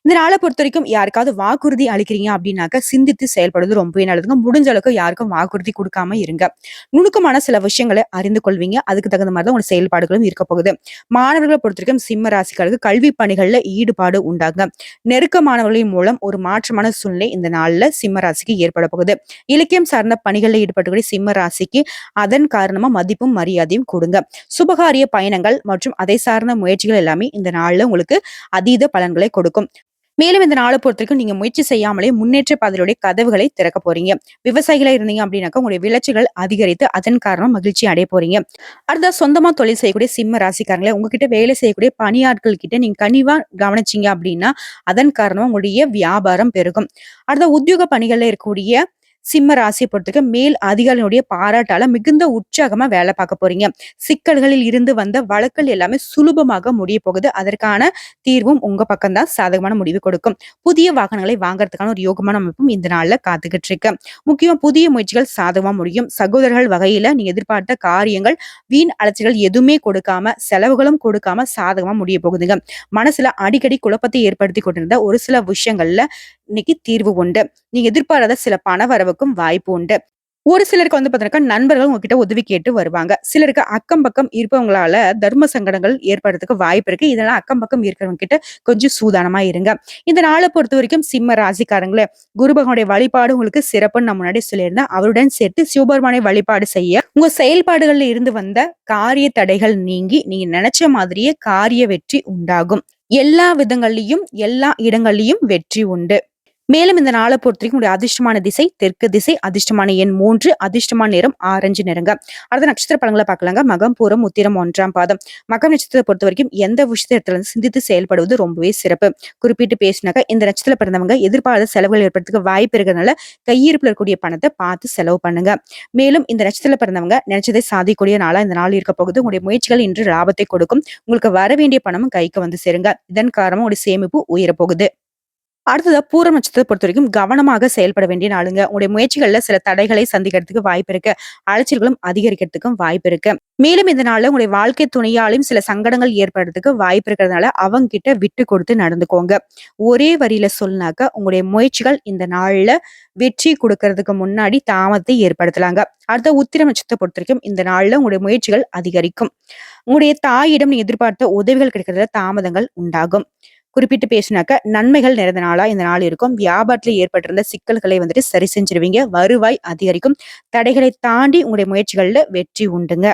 இந்த நாளை பொறுத்தவரைக்கும் யாருக்காவது வாக்குறுதி அளிக்கிறீங்க அப்படின்னாக்க சிந்தித்து செயல்படுவது ரொம்பவே நல்லதுங்க. முடிஞ்ச அளவுக்கு யாருக்கும் வாக்குறுதி கொடுக்காம இருங்க. நுணுக்கமான சில விஷயங்களை அறிந்து கொள்வீங்க. அதுக்கு தகுந்த மாதிரி தான் உங்க செயல்பாடுகளும் இருக்க போகுது. மாணவர்களை பொறுத்தவரைக்கும் சிம்ம ராசிக்காரருக்கு கல்வி பணிகள்ல ஈடுபாடு உண்டாங்க. நெருக்கமானவர்களின் மூலம் ஒரு மாற்றமான சூழ்நிலை இந்த நாள்ல சிம்ம ராசிக்கு ஏற்பட போகுது. இலக்கியம் சார்ந்த பணிகளில் ஈடுபட்டுக்கூடிய சிம்ம ராசிக்கு அதன் காரணமா மதிப்பும் மரியாதையும் கொடுங்க. சுபகாரிய பயணங்கள் மற்றும் அதை சார்ந்த முயற்சிகள் எல்லாமே இந்த நாள்ல உங்களுக்கு அதீத பலன்களை கொடுக்கும். மேலும் இந்த நாளை பொறுத்தவரைக்கும் நீங்க முயற்சி செய்யாமலே முன்னேற்ற பாதையுடைய கதவுகளை திறக்க போறீங்க. விவசாயிகளா இருந்தீங்க அப்படின்னாக்கா உங்களுடைய விளைச்சல்கள் அதிகரித்து அதன் காரணம் மகிழ்ச்சி அடைய போறீங்க. அடுத்த சொந்தமா தொழில் செய்யக்கூடிய சிம்ம ராசிக்காரங்களே உங்ககிட்ட வேலை செய்யக்கூடிய பணியாட்கள் கிட்ட நீங்க கனிவா கவனிச்சீங்க அப்படின்னா அதன் காரணமா உங்களுடைய வியாபாரம் பெருகும். அடுத்த உத்தியோக பணிகள்ல இருக்கக்கூடிய சிம்ம ராசியை பொறுத்தவரைக்கும் மேல் அதிகாரிகளுடைய பாராட்டால மிகுந்த உற்சாகமா வேலை பார்க்க போறீங்க. சிக்கல்களில் இருந்து வந்த வழக்கல் எல்லாமே சுலபமாக முடிய போகுது. அதற்கான தீர்வும் உங்க பக்கம் தான் சாதகமான முடிவு கொடுக்கும். புதிய வாகனங்களை வாங்குறதுக்கான ஒரு யோகமான அமைப்பும் இந்த நாள்ல காத்துக்கிட்டு இருக்கு. முக்கியமா புதிய முயற்சிகள் சாதகமா முடியும். சகோதரர்கள் வகையில நீங்க எதிர்பார்த்த காரியங்கள் வீண் அலைச்சல்கள் எதுவுமே கொடுக்காம செலவுகளும் கொடுக்காம சாதகமா முடிய போகுதுங்க. மனசுல அடிக்கடி குழப்பத்தை ஏற்படுத்தி கொண்டிருந்த ஒரு சில விஷயங்கள்ல இன்னைக்கு தீர்வு உண்டு. நீங்க எதிர்பாராத சில பண வரவுக்கும் வாய்ப்பு உண்டு. ஒரு சிலருக்கு பாத்தீங்கன்னா நண்பர்கள் உங்ககிட்ட உதவி கேட்டு வருவாங்க. சிலருக்கு அக்கம் பக்கம் இருப்பவங்களால தர்ம சங்கடங்கள் ஏற்படுறதுக்கு வாய்ப்பு இருக்கு. இதெல்லாம் அக்கம் பக்கம் இருக்கிறவங்க கிட்ட கொஞ்சம் சூதானமா இருங்க. இந்த நாளை பொறுத்த வரைக்கும் சிம்ம ராசிக்காரங்களே குரு பகவானுடைய வழிபாடு உங்களுக்கு சிறப்புன்னு நான் முன்னாடி சொல்லியிருந்தேன். அவருடன் சேர்த்து சிவபெருமானை வழிபாடு செய்ய உங்க செயல்பாடுகள்ல இருந்து வந்த காரிய தடைகள் நீங்கி நீங்க நினைச்ச மாதிரியே காரிய வெற்றி உண்டாகும். எல்லா விதங்கள்லயும் எல்லா இடங்கள்லயும் வெற்றி உண்டு. மேலும் இந்த நாளை பொறுத்தவரைக்கும் உங்களுடைய அதிர்ஷ்டமான திசை தெற்கு திசை, அதிர்ஷ்டமான எண் 3, அதிர்ஷ்டமான நிறம் ஆரஞ்சு நிறங்க. அடுத்த நட்சத்திர பலன்களை பார்க்கலாங்க. மகம் பூரம் உத்திரம் 1ஆம் பாதம். மகம் நட்சத்திரத்தை பொறுத்த வரைக்கும் எந்த விஷயத்துல சிந்தித்து செயல்படுவது ரொம்பவே சிறப்பு. குறிப்பிட்டு பேசினாக்க இந்த நட்சத்திரத்துல பிறந்தவங்க எதிர்பாராத செலவுகள் ஏற்படுறதுக்கு வாய்ப்பு இருக்கிறதுனால கையிருப்புல இருக்கக்கூடிய பணத்தை பார்த்து செலவு பண்ணுங்க. மேலும் இந்த நட்சத்திரத்துல பிறந்தவங்க நினைச்சதை சாதிக்கூடிய நாளா இந்த நாள் இருக்க போகுது. உங்களுடைய முயற்சிகள் இன்று லாபத்தை கொடுக்கும். உங்களுக்கு வர வேண்டிய பணமும் கைக்கு வந்து சேருங்க. இதன் காரணமா உங்களுடைய சேமிப்பு உயர போகுது. அடுத்ததா பூரம் நட்சத்திரத்தை பொறுத்தவரைக்கும் கவனமாக செயல்பட வேண்டிய நாளுங்க. உங்களுடைய முயற்சிகள்ல சில தடைகளை சந்திக்கிறதுக்கு வாய்ப்பு இருக்கு. அலைச்சல்களும் அதிகரிக்கிறதுக்கும் வாய்ப்பு இருக்கு. மேலும் இந்த நாள்ல உங்களுடைய வாழ்க்கை துணையாலும் சில சங்கடங்கள் ஏற்படுறதுக்கு வாய்ப்பு இருக்கிறதுனால அவங்க கிட்ட விட்டு கொடுத்து நடந்துக்கோங்க. ஒரே வரியில சொன்னாக்க உங்களுடைய முயற்சிகள் இந்த நாள்ல வெற்றி கொடுக்கறதுக்கு முன்னாடி தாமதத்தை ஏற்படுத்தலாங்க. அடுத்த உத்திரம் நட்சத்திரத்தை பொறுத்தவரைக்கும் இந்த நாள்ல உங்களுடைய முயற்சிகள் அதிகரிக்கும். உங்களுடைய தாயிடம் நீ எதிர்பார்த்த உதவிகள் கிடைக்கிறதுல தாமதங்கள் உண்டாகும். குறிப்பிட்டு பேசினாக்க நன்மைகள் நிறைந்த நாளா இந்த நாள் இருக்கும். வியாபாரத்துல ஏற்பட்டிருந்த சிக்கல்களை வந்துட்டு சரி செஞ்சிருவீங்க. வருவாய் அதிகரிக்கும். தடைகளை தாண்டி உங்களுடைய முயற்சிகள்ல வெற்றி உண்டுங்க.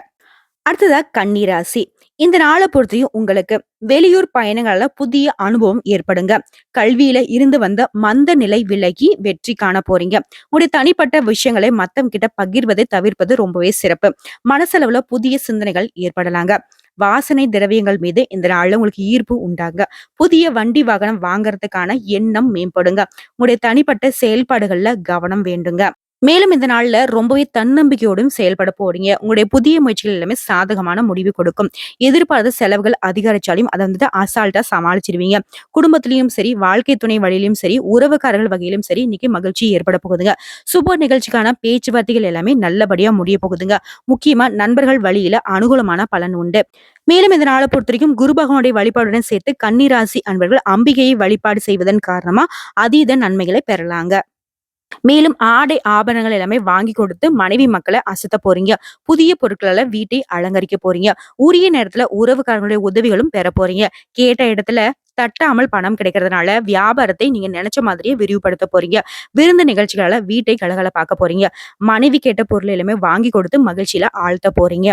அடுத்ததா கன்னிராசி. இந்த நாளை பொறுத்தையும் உங்களுக்கு வெளியூர் பயணங்களால புதிய அனுபவம் ஏற்படுங்க. கல்வியில இருந்து வந்த மந்த நிலை விலகி வெற்றி காண போறீங்க. உங்களுடைய தனிப்பட்ட விஷயங்களை மத்தவங்க கிட்ட பகிர்வதை தவிர்ப்பது ரொம்பவே சிறப்பு. மனசளவுல புதிய சிந்தனைகள் ஏற்படலாங்க. வாசனை திரவியங்கள் மீது இந்த நாள்ல உங்களுக்கு ஈர்ப்பு உண்டாங்க. புதிய வண்டி வாகனம் வாங்குறதுக்கான எண்ணம் மேம்படுங்க. உங்களுடைய தனிப்பட்ட செயல்பாடுகள்ல கவனம் வேண்டுங்க. மேலும் இந்த நாள்ல ரொம்பவே தன்னம்பிக்கையோடும் செயல்பட போறீங்க. உங்களுடைய புதிய முயற்சிகள் எல்லாமே சாதகமான முடிவு கொடுக்கும். எதிர்பாராத செலவுகள் அதிகரிச்சாலும் அதை வந்துட்டு அசால்ட்டா சமாளிச்சிருவீங்க. குடும்பத்திலயும் சரி, வாழ்க்கை துணை வழியிலும் சரி, உறவுக்காரர்கள் வகையிலும் சரி, இன்னைக்கு மகிழ்ச்சி ஏற்பட போகுதுங்க. சுப நிகழ்ச்சிக்கான பேச்சுவார்த்தைகள் எல்லாமே நல்லபடியா முடிய போகுதுங்க. முக்கியமா நண்பர்கள் வழியில அனுகூலமான பலன் உண்டு. மேலும் இந்த நாளை பொறுத்த வரைக்கும் குரு பகவானுடைய வழிபாடுடன் சேர்த்து கன்னிராசி அன்பர்கள் அம்பிகையை வழிபாடு செய்வதன் காரணமா அதீத நன்மைகளை பெறலாங்க. மேலும் ஆடை ஆபரணங்கள் எல்லாமே வாங்கி கொடுத்து மனைவி மக்களை அசத்த போறீங்க. புதிய பொருட்களால வீட்டை அலங்கரிக்க போறீங்க. உரிய நேரத்துல உறவுக்காரங்களுடைய உதவிகளும் பெற போறீங்க. கேட்ட இடத்துல தட்டாமல் பணம் கிடைக்கிறதுனால வியாபாரத்தை நீங்க நினைச்ச மாதிரியே விரிவுபடுத்த போறீங்க. விருந்து நிகழ்ச்சிகளால வீட்டை கலகலப்பாக்க போறீங்க. மனைவி கேட்ட பொருள் எல்லாமே வாங்கி கொடுத்து மகிழ்ச்சியில ஆழ்த்த போறீங்க.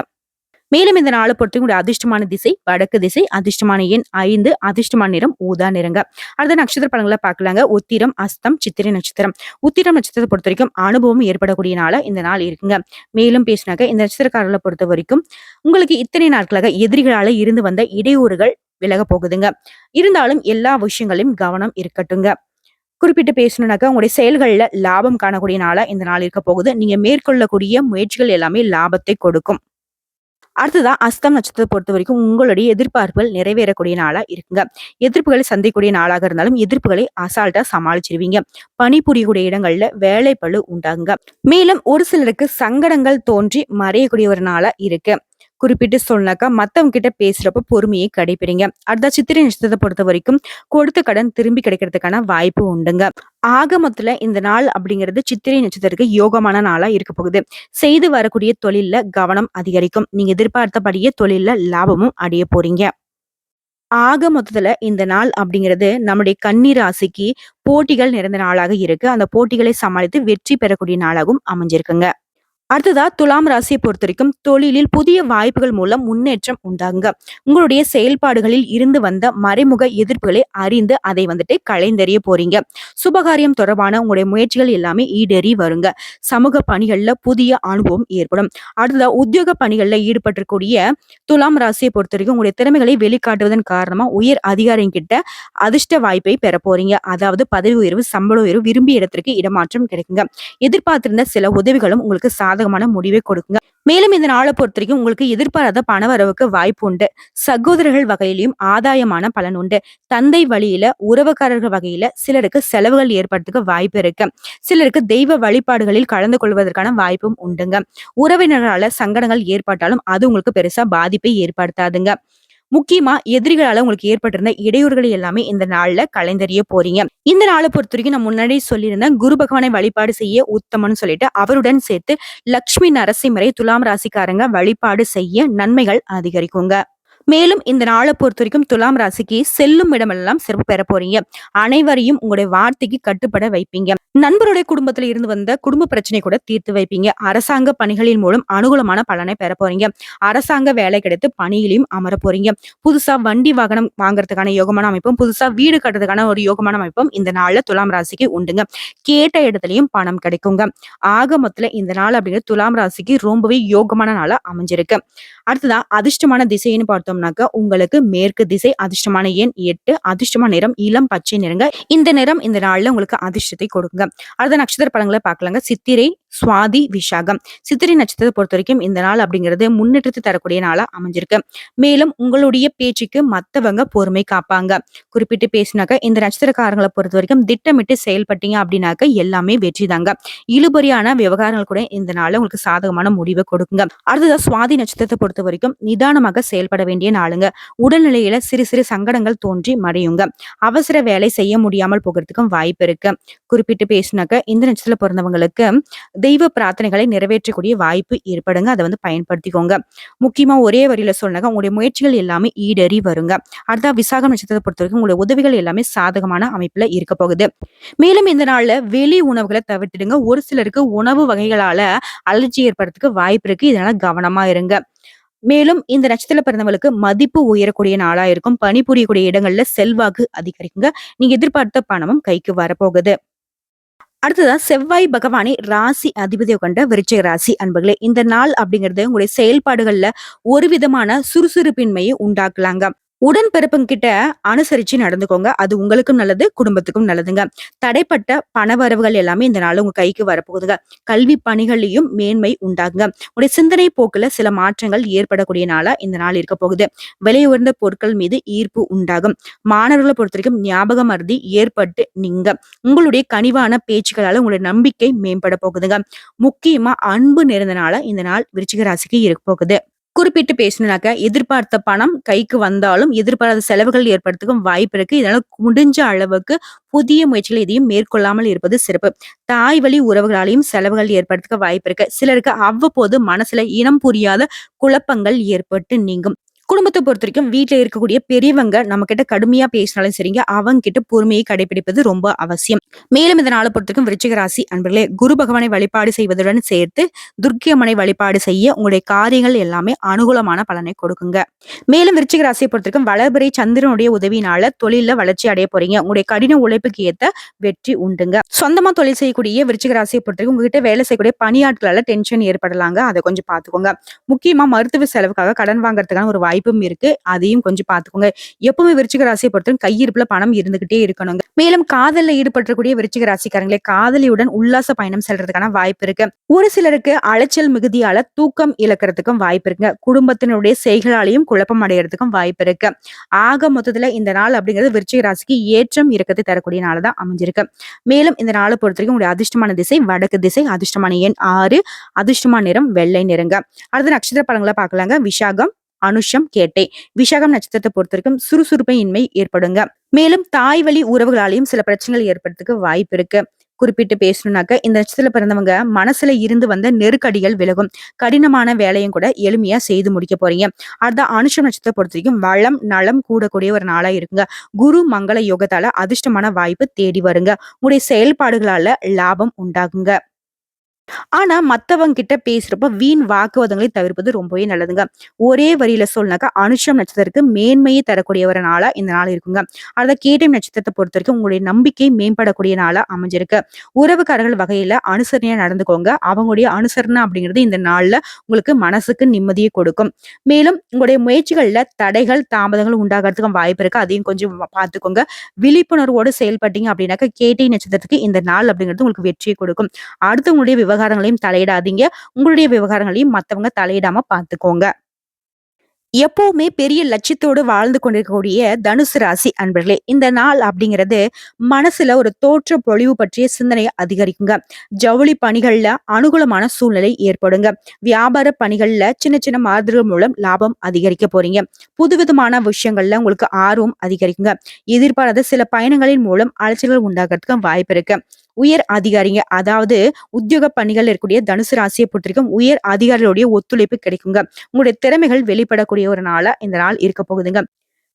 மேலும் இந்த நாளை பொறுத்து உங்களுடைய அதிர்ஷ்டமான திசை வடக்கு திசை, அதிர்ஷ்டமான எண் 5, அதிர்ஷ்டமான நிறம் ஊதா நிறங்க. அடுத்த நட்சத்திர பலன்களை பார்க்கலாங்க. உத்திரம், அஸ்தம், சித்திரை நட்சத்திரம். உத்திரம் நட்சத்திரத்தை பொறுத்த வரைக்கும் அனுபவம் ஏற்படக்கூடிய நாளா இந்த நாள் இருக்குங்க. மேலும் பேசினாக்க இந்த நட்சத்திரக்காரர்களை பொறுத்த வரைக்கும் உங்களுக்கு இத்தனை நாட்களாக எதிரிகளால இருந்து வந்த இடையூறுகள் விலக போகுதுங்க. இருந்தாலும் எல்லா விஷயங்களையும் கவனம் இருக்கட்டுங்க. குறிப்பிட்டு பேசணும்னாக்கா உங்களுடைய செயல்கள்ல லாபம் காணக்கூடிய நாளா இந்த நாள் இருக்க போகுது. நீங்க மேற்கொள்ளக்கூடிய முயற்சிகள் எல்லாமே லாபத்தை கொடுக்கும். அடுத்ததா அஸ்தம் நட்சத்திரத்தை பொறுத்த வரைக்கும் உங்களுடைய எதிர்பார்ப்புகள் நிறைவேறக்கூடிய நாளா இருக்குங்க. எதிர்ப்புகளை சந்திக்கக்கூடிய நாளாக இருந்தாலும் எதிர்ப்புகளை அசால்ட்டா சமாளிச்சிருவீங்க. பணிபுரியக்கூடிய இடங்கள்ல வேலை பளு உண்டாகுங்க. மேலும் ஒரு சிலருக்கு சங்கடங்கள் தோன்றி மறையக்கூடிய ஒரு நாளா இருக்கு. குறிப்பிட்டு சொன்னாக்கா மத்தவங்க கிட்ட பேசுறப்ப பொறுமையை கடைபிடிங்க. அடுத்த சித்திரை நட்சத்திரத்தை பொறுத்த வரைக்கும் கொடுத்த கடன் திரும்பி கிடைக்கிறதுக்கான வாய்ப்பு உண்டுங்க. ஆகமத்துல இந்த நாள் அப்படிங்கிறது சித்திரை நட்சத்திரத்துக்கு யோகமான நாளா இருக்க போகுது. செய்து வரக்கூடிய தொழில்ல கவனம் அதிகரிக்கும். நீங்க எதிர்பார்த்தபடியே தொழில்ல லாபமும் அடைய போறீங்க. ஆக மொத்தத்துல இந்த நாள் அப்படிங்கிறது நம்முடைய கன்னி ராசிக்கு போட்டிகள் நிறைந்த நாளாக இருக்கு. அந்த போட்டிகளை சமாளித்து வெற்றி பெறக்கூடிய நாளாகவும் அமைஞ்சிருக்குங்க. அடுத்ததா துலாம் ராசியை பொறுத்த வரைக்கும் தொழிலில் புதிய வாய்ப்புகள் மூலம் முன்னேற்றம் உண்டாங்க. உங்களுடைய செயல்பாடுகளில் இருந்து வந்த மறைமுக எதிர்ப்புகளை அறிந்து அதை வந்துட்டு களைந்தெறிய போறீங்க. சுபகாரியம் தொடர்பான உங்களுடைய முயற்சிகள் எல்லாமே ஈடேறி வருங்க. சமூக பணிகள்ல புதிய அனுபவம் ஏற்படும். அடுத்ததா உத்தியோக பணிகள்ல ஈடுபட்டிருக்கூடிய துலாம் ராசியை பொறுத்த வரைக்கும் உங்களுடைய திறமைகளை வெளிக்காட்டுவதன் காரணமா உயர் அதிகாரிகிட்ட அதிர்ஷ்ட வாய்ப்பை பெற போறீங்க. அதாவது பதவி உயர்வு, சம்பள உயர்வு, விரும்பிய இடத்திற்கு இடமாற்றம் கிடைக்குங்க. எதிர்பார்த்திருந்த சில உதவிகளும் உங்களுக்கு சாதகமான முடிவை கொடுக்குங்க. மேலும் இந்த நாளை பொறுத்த வரைக்கும் உங்களுக்கு எதிர்பாராத பணவரவுக்கு வாய்ப்பு உண்டு. சகோதரர்கள் வகையிலும் ஆதாயமான பலன் உண்டு. தந்தை வழியில உறவுக்காரர்கள் வகையில சிலருக்கு செலவுகள் ஏற்படுறதுக்கு வாய்ப்பு இருக்கு. சிலருக்கு தெய்வ வழிபாடுகளில் கலந்து கொள்வதற்கான வாய்ப்பும் உண்டுங்க. உறவினரால சங்கடங்கள் ஏற்பட்டாலும் அது உங்களுக்கு பெருசா பாதிப்பை ஏற்படுத்தாதுங்க. முக்கியமா எதிரிகளால உங்களுக்கு ஏற்பட்டிருந்த இடையூறுகளை எல்லாமே இந்த நாள்ல கலைந்தறிய போறீங்க. இந்த நாளை பொறுத்த வரைக்கும் நான் முன்னாடி சொல்லியிருந்தேன் குரு பகவானை வழிபாடு செய்ய உத்தமன்னு சொல்லிட்டு அவருடன் சேர்த்து லட்சுமி நரசிம்மரை துலாம் ராசிக்காரங்க வழிபாடு செய்ய நன்மைகள் அதிகரிக்குங்க. மேலும் இந்த நாளை பொறுத்த வரைக்கும் துலாம் ராசிக்கு செல்லும் இடமெல்லாம் சிறப்பு பெற போறீங்க. அனைவரையும் உங்களுடைய வார்த்தைக்கு கட்டுப்பட வைப்பீங்க. நண்பருடைய குடும்பத்துல இருந்து வந்த குடும்ப பிரச்சனை கூட தீர்த்து வைப்பீங்க. அரசாங்க பணிகளின் மூலம் அனுகூலமான பலனை பெற போறீங்க. அரசாங்க வேலை கிடைத்து பணியிலையும் அமர போறீங்க. புதுசா வண்டி வாகனம் வாங்குறதுக்கான யோகமான அமைப்பும், புதுசா வீடு கட்டுறதுக்கான ஒரு யோகமான அமைப்பும் இந்த நாள்ல துலாம் ராசிக்கு உண்டுங்க. கேட்ட இடத்துலயும் பணம் கிடைக்குங்க. ஆக மொத்தத்துல இந்த நாள் அப்படிங்கிறது துலாம் ராசிக்கு ரொம்பவே யோகமான நாளா அமைஞ்சிருக்கு. அடுத்ததா அதிர்ஷ்டமான திசைன்னு பார்த்தோம்னாக்க உங்களுக்கு மேற்கு திசை, அதிர்ஷ்டமான எண் 8, அதிர்ஷ்டமான நிறம் இளம் பச்சை நிறங்க. இந்த நிறம் இந்த நாள்ல உங்களுக்கு அதிர்ஷ்டத்தை கொடுங்க. அடுத்த நட்சத்திர பலன்களை பார்க்கலாங்க. சித்திரை, சுவாதி, விசாகம். சித்திரை நட்சத்திரத்தை பொறுத்தவரைக்கும் இந்த நாள் அப்படிங்கிறது முன்னேற்றத்தை தரக்கூடிய நாளா அமைஞ்சிருக்கு. மேலும் உங்களுடைய பேச்சுக்கு மத்தவங்க பொறுமை காப்பாங்க. குறிப்பிட்டு பேசினாக்க இந்த நட்சத்திரக்காரங்கள பொறுத்தவரைக்கும் திட்டமிட்டு செயல்பட்டீங்க அப்படின்னாக்க எல்லாமே வெற்றிதாங்க. இழுபறியான விவகாரங்கள் கூட இந்த நாள்ல உங்களுக்கு சாதகமான முடிவை கொடுக்குங்க. அடுத்ததா சுவாதி நட்சத்திரத்தை பொறுத்தவரைக்கும் நிதானமாக செயல்பட வேண்டிய நாளுங்க. உடல்நிலையில சிறு சிறு சங்கடங்கள் தோன்றி மறையுங்க. அவசர வேலை செய்ய முடியாமல் போகிறதுக்கும் வாய்ப்பு இருக்கு. குறிப்பிட்டு பேசினாக்க இந்த நட்சத்திரத்துல பிறந்தவங்களுக்கு தெய்வ பிரார்த்தனைகளை நிறைவேற்றக்கூடிய வாய்ப்பு ஏற்படுங்க. அதை பயன்படுத்திக்கோங்க. முக்கியமா ஒரே வரியில சொன்னாக்க உங்களுடைய முயற்சிகள் எல்லாமே ஈடேறி வருங்க. அடுத்த விசாகம் நட்சத்திரத்தை பொறுத்தவரைக்கும் உங்களுடைய உதவிகள் எல்லாமே சாதகமான அமைப்புல இருக்க போகுது. மேலும் இந்த நாள்ல வெளி உணவுகளை தவிர்த்துடுங்க. ஒரு சிலருக்கு உணவு வகைகளால அலர்ஜி ஏற்படுறதுக்கு வாய்ப்பு இருக்கு. இதனால கவனமா இருங்க. மேலும் இந்த நட்சத்திர பிறந்தவங்களுக்கு மதிப்பு உயரக்கூடிய நாளா இருக்கும். பணிபுரியக்கூடிய இடங்கள்ல செல்வாக்கு அதிகரிக்குங்க. நீங்க எதிர்பார்த்த பணமும் கைக்கு வரப்போகுது. அடுத்ததா செவ்வாய் பகவானை ராசி அதிபதியை கொண்ட விருச்சிக ராசி அன்பர்களே, இந்த நாள் அப்படிங்கிறது உங்களுடைய செயல்பாடுகள்ல ஒரு விதமான சுறுசுறுப்பின்மையை உண்டாக்கலாங்க. உடன்பிறப்புங்க கிட்ட அனுசரிச்சு நடந்துக்கோங்க. அது உங்களுக்கும் நல்லது, குடும்பத்துக்கும் நல்லதுங்க. தடைப்பட்ட பணவரவுகள் எல்லாமே இந்த நாள் உங்க கைக்கு வரப்போகுதுங்க. கல்வி பணிகள்லயும் மேன்மை உண்டாகுங்க. உங்களுடைய சிந்தனை போக்குல சில மாற்றங்கள் ஏற்படக்கூடிய நாளா இந்த நாள் இருக்க போகுது. விலை உயர்ந்த பொருட்கள் மீது ஈர்ப்பு உண்டாகும். மாணவர்களை பொறுத்த வரைக்கும் ஞாபக மறதி ஏற்பட்டு நீங்க உங்களுடைய கனிவான பேச்சுக்களால உங்களுடைய நம்பிக்கை மேம்பட போகுதுங்க. முக்கியமா அன்பு நிறைந்த நாளா இந்த நாள் விருச்சிக ராசிக்கு இருக்க போகுது. குறிப்பிட்டு பேசணும்னாக்க எதிர்பார்த்த பணம் கைக்கு வந்தாலும் எதிர்பாராத செலவுகள் ஏற்படுறதுக்கும் வாய்ப்பு இருக்கு. இதனால முடிஞ்ச அளவுக்கு புதிய முயற்சிகள் எதையும் மேற்கொள்ளாமல் இருப்பது சிறப்பு. தாய் வழி உறவுகளாலையும் செலவுகள் ஏற்படுறதுக்கு வாய்ப்பு இருக்கு. சிலருக்கு அவ்வப்போது மனசுல இனம் புரியாத குழப்பங்கள் ஏற்பட்டு நீங்கும். குடும்பத்தை பொறுத்த வரைக்கும் வீட்டுல இருக்கக்கூடிய பெரியவங்க நம்ம கிட்ட கடுமையா பேசினாலும் சரிங்க, அவங்க கிட்ட பொறுமையை கடைபிடிப்பது ரொம்ப அவசியம். மேலும் இந்த நாளை பொறுத்த வரைக்கும் விருச்சிக ராசி அன்பர்களே, குரு பகவானை வழிபாடு செய்வதுடன் சேர்த்து துர்க்கை அம்மனை வழிபாடு செய்ய உங்களுடைய காரியங்கள் எல்லாமே அனுகூலமான பலனை கொடுக்குங்க. மேலும் விருச்சிக ராசியை பொறுத்த வரைக்கும் வளர்பிறை சந்திரனுடைய உதவியினால தொழில வளர்ச்சி அடைய போறீங்க. உங்களுடைய கடின உழைப்புக்கு ஏத்த வெற்றி உண்டுங்க. சொந்தமா தொழில் செய்யக்கூடிய விருச்சிக ராசியை பொறுத்த வரைக்கும் உங்ககிட்ட வேலை செய்யக்கூடிய பணியாட்களால டென்ஷன் ஏற்படலாங்க. அதை கொஞ்சம் பாத்துக்கோங்க. முக்கியமா மருத்துவ செலவுக்காக கடன் வாங்குறதுக்கான ஒரு வாய்ப்பும் இருக்கு. அதையும் கொஞ்சம் பாத்துக்கோங்க. எப்பவுமே விருச்சிக ராசியை பொறுத்தவரை கையிருப்புல பணம் இருந்துகிட்டே இருக்கணுங்க. மேலும் காதல்ல ஈடுபட்டக்கூடிய விருச்சிக ராசிக்காரங்களே, காதலியுடன் உல்லாச பயணம் செல்றதுக்கான வாய்ப்பு இருக்கு. ஒரு சிலருக்கு அலைச்சல் மிகுதியால தூக்கம் இழக்கிறதுக்கும் வாய்ப்பு இருக்குங்க. குடும்பத்தினுடைய செய்களாலையும் குழப்பம் அடைகிறதுக்கும் வாய்ப்பு இருக்கு. ஆக மொத்தத்துல இந்த நாள் அப்படிங்கிறது விருச்சிக ராசிக்கு ஏற்றம் இறக்கத்தை தரக்கூடிய நாள் அமைஞ்சிருக்கு. மேலும் இந்த நாளை பொறுத்த வரைக்கும் உங்களுடைய அதிர்ஷ்டமான திசை வடக்கு திசை, அதிர்ஷ்டமான எண் 6, அதிர்ஷ்டமான நிறம் வெள்ளை நிறங்க. அடுத்த நட்சத்திர பலன்களை பார்க்கலாங்க. விசாகம், அனுஷம், கேட்டை. விசாகம் நட்சத்திரத்தை பொறுத்த வரைக்கும் சுறுசுறுப்பின்மை ஏற்படுங்க. மேலும் தாய் வழி உறவுகளாலையும் சில பிரச்சனைகள் ஏற்படுறதுக்கு வாய்ப்பு இருக்கு. குறிப்பிட்டு பேசணும்னாக்க இந்த நட்சத்திரத்துல பிறந்தவங்க மனசுல இருந்து வந்த நெருக்கடிகள் விலகும். கடினமான வேலையும் கூட எளிமையா செய்து முடிக்க போறீங்க. அடுத்த அனுஷம் நட்சத்திரத்தை பொறுத்த வரைக்கும் வளம் நலம் கூடக்கூடிய ஒரு நாளா இருக்குங்க. குரு மங்கள யோகத்தால அதிர்ஷ்டமான வாய்ப்பு தேடி வருங்க. உங்களுடைய செயல்பாடுகளால லாபம் உண்டாகுங்க. ஆனா மத்தவங்க கிட்ட பேசுறப்ப வீண் வாக்குவாதங்களை தவிர்ப்பது ரொம்பவே நல்லதுங்க. ஒரே வரியில சொன்னாக்கா அனுஷம் நட்சத்திரத்துக்கு மேன்மையை தரக்கூடிய ஒரு நாளா இந்த நாள் இருக்குங்க. அத கேட்டை நட்சத்திரத்தை பொறுத்த வரைக்கும் உங்களுடைய நம்பிக்கை மேம்படக்கூடிய நாளா அமைஞ்சிருக்கு. உறவுக்காரர்கள் வகையில அனுசரணையா நடந்துக்கோங்க. அவங்களுடைய அனுசரணை அப்படிங்கிறது இந்த நாள்ல உங்களுக்கு மனசுக்கு நிம்மதியை கொடுக்கும். மேலும் உங்களுடைய முயற்சிகள்ல தடைகள் தாமதங்கள் உண்டாகிறதுக்கு வாய்ப்பு இருக்கு. அதையும் கொஞ்சம் பார்த்துக்கோங்க. விழிப்புணர்வோடு செயல்பட்டீங்க அப்படின்னாக்க கேட்டை நட்சத்திரத்துக்கு இந்த நாள் அப்படிங்கிறது உங்களுக்கு வெற்றியை கொடுக்கும். அடுத்தவங்களுடைய விவகாரங்களையும் தலையிடாதீங்க. உங்களுடைய விவகாரங்களையும் மத்தவங்க தலையிடாம பாத்துக்கோங்க. எப்பவுமே பெரிய லட்சியத்தோடு வாழ்ந்து கொண்டிருக்கக்கூடிய தனுசு ராசி அன்பர்களே, இந்த நாள் அப்படிங்கிறது மனசுல ஒரு தோற்ற பொழிவு பற்றிய சிந்தனையை அதிகரிக்குங்க. ஜவுளி பணிகள்ல அனுகூலமான சூழ்நிலை ஏற்படுங்க. வியாபார பணிகள்ல சின்ன சின்ன மாறுதல்கள் மூலம் லாபம் அதிகரிக்க போறீங்க. புதுவிதமான விஷயங்கள்ல உங்களுக்கு ஆர்வம் அதிகரிக்குங்க. எதிர்பாராத சில பயணங்களின் மூலம் அலைச்சல்கள் உண்டாகிறதுக்கு வாய்ப்பு இருக்கு. உயர் அதிகாரிங்க, அதாவது உத்தியோக பணிகள் இருக்கக்கூடிய தனுசு ராசியை பொறுத்த வரைக்கும் உயர் அதிகாரிகளுடைய ஒத்துழைப்பு கிடைக்குங்க. உங்களுடைய திறமைகள் வெளிப்படக்கூடிய ஒரு நாளா இந்த நாள் இருக்க போகுதுங்க.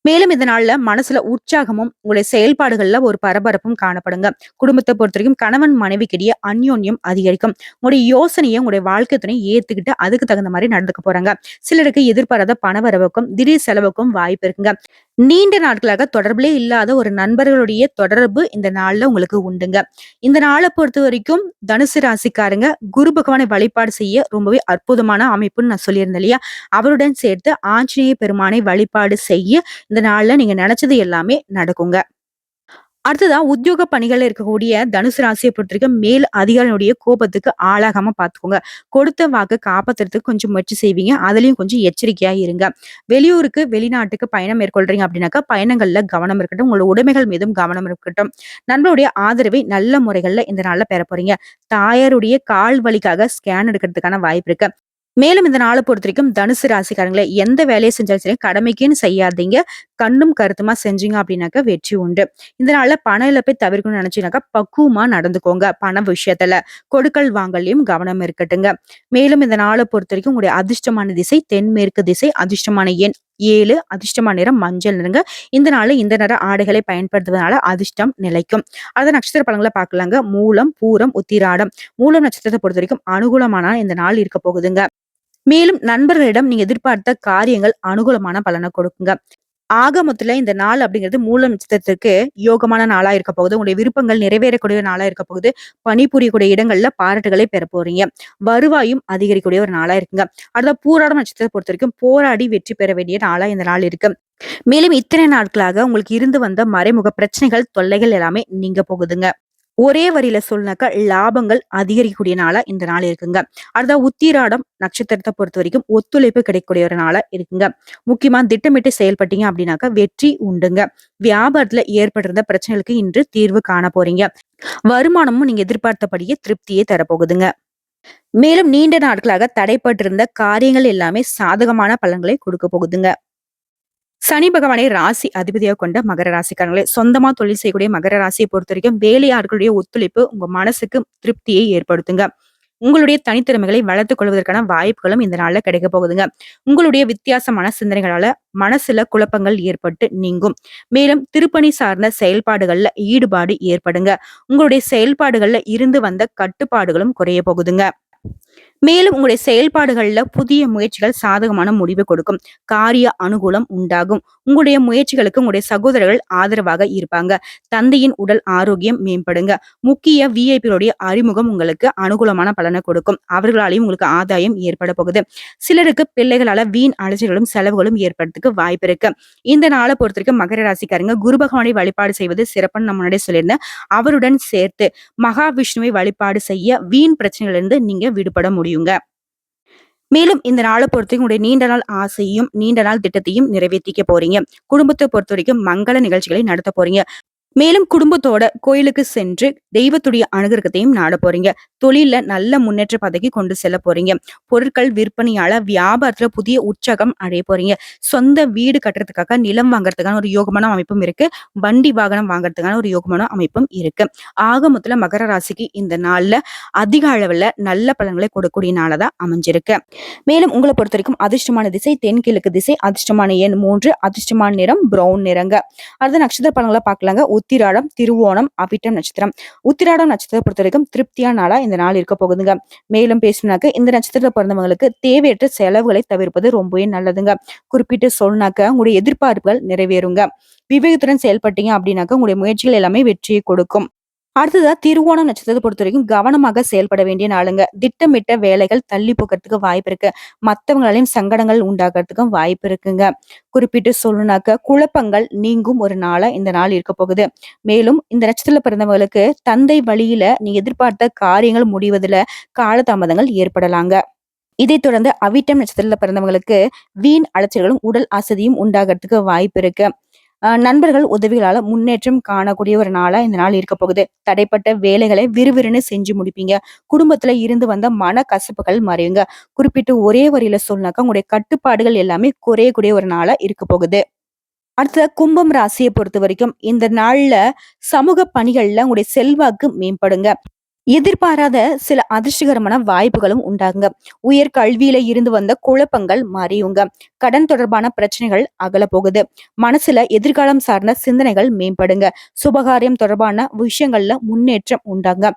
மேலும் இந்த நாள்ல மனசுல உற்சாகமும் உங்களுடைய செயல்பாடுகள்ல ஒரு பரபரப்பும் காணப்படுங்க. குடும்பத்தை பொறுத்த வரைக்கும் கணவன் மனைவிக்கிடையே அந்யோன்யம் அதிகரிக்கும். உங்களுடைய யோசனையை உங்களுடைய வாழ்க்கை துணை ஏத்துக்கிட்டு அதுக்கு தகுந்த மாதிரி நடந்துக்க போறாங்க. சிலருக்கு எதிர்பாராத பணவரவுக்கும் திடீர் செலவுக்கும் வாய்ப்பு இருக்குங்க. நீண்ட நாட்களாக தொடர்பிலே இல்லாத ஒரு நண்பர்களுடைய தொடர்பு இந்த நாள்ல உங்களுக்கு உண்டுங்க. இந்த நாளை பொறுத்த வரைக்கும் தனுசு ராசிக்காரங்க குரு பகவானை வழிபாடு செய்ய ரொம்பவே அற்புதமான அமைப்புன்னு நான் சொல்லியிருந்தேன் இல்லையா? அவருடன் சேர்த்து ஆஞ்சநேய பெருமானை வழிபாடு செய்ய இந்த நாள்ல நீங்க நினைச்சது எல்லாமே நடக்குங்க. அடுத்ததா உத்தியோக பணிகள்ல இருக்கக்கூடிய தனுசு ராசிய பொறுத்தவரைக்கும் மேல் அதிகாரிகளுடைய கோபத்துக்கு ஆளாகாம பார்த்துக்கோங்க. கொடுத்த வாக்க காப்பாத்துறதுக்கு கொஞ்சம் முயற்சி செய்வீங்க. அதுலயும் கொஞ்சம் எச்சரிக்கையா இருங்க. வெளியூருக்கு, வெளிநாட்டுக்கு பயணம் மேற்கொள்றீங்க அப்படின்னாக்கா, பயணங்கள்ல கவனம் இருக்கட்டும். உங்களோட உடைமைகள் மீதும் கவனம் இருக்கட்டும். நண்பருடைய ஆதரவை நல்ல முறைகள்ல இந்த நாள்ல பெறப் போறீங்க. தாயாருடைய கால் வலிக்காக ஸ்கேன் எடுக்கிறதுக்கான வாய்ப்பு இருக்கு. மேலும் இந்த நாள பொறுத்தவரைக்கும் தனுசு ராசிக்காரங்களே, எந்த வேலைய செஞ்சாலும் சரி, கடமைக்குன்னு செய்யாதீங்க. கண்ணும் கருத்துமா செஞ்சீங்க அப்படின்னாக்கா வெற்றி உண்டு. இந்த நாள்ல பண இழப்பை தவிர்க்கணும்னு நினைச்சீங்கன்னாக்கா, பக்குவமா நடந்துக்கோங்க. பண விஷயத்துல. கொடுக்கல் வாங்கல்லயும் கவனம் இருக்கட்டுங்க. மேலும் இந்த நாள பொறுத்தவரைக்கும் உங்களுடைய அதிர்ஷ்டமான திசை தென்மேற்கு திசை, அதிர்ஷ்டமான எண் 7, அதிர்ஷ்டமான நிறம் மஞ்சள் நிறங்க. இந்த நாள்ல இந்த நிற ஆடைகளை பயன்படுத்துவதனால அதிர்ஷ்டம் நிலைக்கும். அடுத்த நட்சத்திர பலன்களை பார்க்கலாங்க. மூலம், பூரம், உத்திராடம். மூலம் நட்சத்திரத்தை பொறுத்தவரைக்கும் அனுகூலமான இந்த நாள் இருக்க போகுதுங்க. மேலும் நண்பர்களிடம் நீங்க எதிர்பார்த்த காரியங்கள் அனுகூலமான பலனை கொடுக்குங்க. ஆக மொத்தத்துல இந்த நாள் அப்படிங்கிறது மூல நட்சத்திரத்திற்கு யோகமான நாளா இருக்க போகுது. உங்களுடைய விருப்பங்கள் நிறைவேறக்கூடிய நாளா இருக்க போகுது. பணிபுரியக்கூடிய இடங்கள்ல பாராட்டுகளை பெற போறீங்க. வருவாயும் அதிகரிக்கக்கூடிய ஒரு நாளா இருக்குங்க. அடுத்த பூராடம் நட்சத்திரத்தை பொறுத்த வரைக்கும் போராடி வெற்றி பெற வேண்டிய நாளா இந்த நாள் இருக்கு. மேலும் இத்தனை நாட்களாக உங்களுக்கு இருந்து வந்த மறைமுக பிரச்சனைகள், தொல்லைகள் எல்லாமே நீங்க போகுதுங்க. ஒரே வரியில சொல்லுனாக்கா லாபங்கள் அதிகரிக்கக்கூடிய நாளா இந்த நாள் இருக்குங்க. அடுத்த உத்திராடம் நட்சத்திரத்தை பொறுத்த வரைக்கும் ஒத்துழைப்பு கிடைக்கக்கூடிய ஒரு நாளா இருக்குங்க. முக்கியமா திட்டமிட்டு செயல்பட்டீங்க அப்படின்னாக்கா வெற்றி உண்டுங்க. வியாபாரத்துல ஏற்பட்டிருந்த பிரச்சனைகளுக்கு இன்று தீர்வு காண போறீங்க. வருமானமும் நீங்க எதிர்பார்த்தபடியே திருப்தியே தரப்போகுதுங்க. மேலும் நீண்ட நாட்களாக தடைப்பட்டிருந்த காரியங்கள் எல்லாமே சாதகமான பலன்களை கொடுக்க போகுதுங்க. சனி பகவானை ராசி அதிபதியாக கொண்ட மகர ராசிக்காரங்களே, சொந்தமா தொழில் செய்யக்கூடிய மகர ராசியை பொறுத்த வரைக்கும் வேலையாட்களுடைய ஒத்துழைப்பு உங்க மனசுக்கு திருப்தியை ஏற்படுத்துங்க. உங்களுடைய தனித்திறமைகளை வளர்த்துக் கொள்வதற்கான வாய்ப்புகளும் இந்த நாள்ல கிடைக்க போகுதுங்க. உங்களுடைய வித்தியாசமான சிந்தனைகளால மனசுல குழப்பங்கள் ஏற்பட்டு நீங்கும். மேலும் திருப்பணி சார்ந்த செயல்பாடுகள்ல ஈடுபாடு ஏற்படுங்க. உங்களுடைய செயல்பாடுகள்ல இருந்து வந்த கட்டுப்பாடுகளும் குறைய போகுதுங்க. மேலும் உங்களுடைய செயல்பாடுகள்ல புதிய முயற்சிகள் சாதகமான முடிவு கொடுக்கும். காரிய அனுகூலம் உண்டாகும். உங்களுடைய முயற்சிகளுக்கு உங்களுடைய சகோதரர்கள் ஆதரவாக இருப்பாங்க. தந்தையின் உடல் ஆரோக்கியம் மேம்படுங்க. முக்கிய விஐபிகளுடைய அறிமுகம் உங்களுக்கு அனுகூலமான பலனை கொடுக்கும். அவர்களாலையும் உங்களுக்கு ஆதாயம் ஏற்பட போகுது. சிலருக்கு பிள்ளைகளால வீண் அலைச்சல்களும் செலவுகளும் ஏற்படுறதுக்கு வாய்ப்பு இருக்கு. இந்த நாளை பொறுத்த வரைக்கும் மகர ராசிக்காரங்க குரு பகவானை வழிபாடு செய்வது சிறப்புன்னு நான் முன்னாடியே சொல்லியிருந்தேன். அவருடன் சேர்த்து மகாவிஷ்ணுவை வழிபாடு செய்ய வீண் பிரச்சனைகளிலிருந்து நீங்க விடுபட முடியுங்க. மேலும் இந்த நாளை பொறுத்தவரைக்கும் உங்களுடைய நீண்ட நாள் ஆசையும் நீண்ட நாள் திட்டத்தையும் நிறைவேற்றிக்க போறீங்க. குடும்பத்தை பொறுத்த வரைக்கும் மங்கள நிகழ்ச்சிகளை நடத்த போறீங்க. மேலும் குடும்பத்தோட கோயிலுக்கு சென்று தெய்வத்துடைய அனுகிரகத்தையும் நாட போறீங்க. தொழில்ல நல்ல முன்னேற்ற பதவிக்கு கொண்டு செல்ல போறீங்க. பொருட்கள் விற்பனையால வியாபாரத்துல புதிய உற்சாகம் அடைய போறீங்க. சொந்த வீடு கட்டுறதுக்காக நிலம் வாங்குறதுக்கான ஒரு யோகமான அமைப்பும் இருக்கு. வண்டி வாகனம் வாங்குறதுக்கான ஒரு யோகமான அமைப்பும் இருக்கு. ஆக மொத்தத்துல மகர ராசிக்கு இந்த நாள்ல அதிக அளவுல நல்ல பலன்களை கொடுக்கக்கூடிய நாளதான் அமைஞ்சிருக்கு. மேலும் உங்களை பொறுத்த வரைக்கும் அதிர்ஷ்டமான திசை தென்கிழக்கு திசை, அதிர்ஷ்டமான எண் 3, அதிர்ஷ்டமான நிறம் பிரவுன் நிறங்க. அடுத்த நட்சத்திர பலன்களை பார்க்கலாங்க. உத்திராடம், திருவோணம், அவிட்டம் நட்சத்திரம். உத்திராடம் நட்சத்திரத்தை பொறுத்த வரைக்கும் திருப்தியான நாளா இந்த நாள் இருக்க போகுதுங்க. மேலும் பேசினாக்க இந்த நட்சத்திரத்தை பிறந்தவங்களுக்கு தேவையற்ற செலவுகளை தவிர்ப்பது ரொம்பவே நல்லதுங்க. குறிப்பிட்டு சொன்னாக்க உங்களுடைய எதிர்பார்ப்புகள் நிறைவேறுங்க. விவேகத்துடன் செயல்பட்டீங்க அப்படின்னாக்க உங்களுடைய முயற்சிகள் எல்லாமே வெற்றியை கொடுக்கும். அடுத்ததா திருவோணம் நட்சத்திரத்தை பொறுத்த வரைக்கும் கவனமாக செயல்பட வேண்டிய நாளுங்க. திட்டமிட்ட வேலைகள் தள்ளி போகிறதுக்கு வாய்ப்பு இருக்கு. மத்தவங்களாலையும் சங்கடங்கள் உண்டாகிறதுக்கும் வாய்ப்பு இருக்குங்க. குறிப்பிட்டு சொல்லணும்னாக்க குழப்பங்கள் நீங்கும் ஒரு நாளா இந்த நாள் இருக்க போகுது. மேலும் இந்த நட்சத்திரத்துல பிறந்தவங்களுக்கு தந்தை வழியில நீ எதிர்பார்த்த காரியங்கள் முடிவதுல காலதாமதங்கள் ஏற்படலாங்க. இதைத் தொடர்ந்து அவிட்டம் நட்சத்திரத்துல பிறந்தவங்களுக்கு வீண் அலைச்சல்களும் உடல் அசதியும் உண்டாகிறதுக்கு வாய்ப்பு இருக்கு. நண்பர்கள் உதவிகளால முன்னேற்றம் காணக்கூடிய ஒரு நாளா இந்த நாள் இருக்க போகுது. தடைப்பட்ட வேலைகளை விறுவிறுன்னு செஞ்சு முடிப்பீங்க. குடும்பத்துல இருந்து வந்த மன கசப்புகள் மறையுங்க. குறிப்பிட்டு ஒரே வரியில சொன்னாக்கா உங்களுடைய கட்டுப்பாடுகள் எல்லாமே குறையக்கூடிய ஒரு நாளா இருக்க போகுது. அடுத்த கும்பம் ராசியை பொறுத்த வரைக்கும் இந்த நாள்ல சமூக பணிகள்ல உங்களுடைய செல்வாக்கு மேம்படுங்க. எதிர்பாராத சில அதிர்ஷ்டகரமான வாய்ப்புகளும் உண்டாகுங்க. உயர் கல்வியில இருந்து வந்த குழப்பங்கள் மறையுங்க. கடன் தொடர்பான பிரச்சனைகள் அகல போகுது. மனசுல எதிர்காலம் சார்ந்த சிந்தனைகள் மேம்படுங்க. சுபகாரியம் தொடர்பான விஷயங்கள்ல முன்னேற்றம் உண்டாங்க.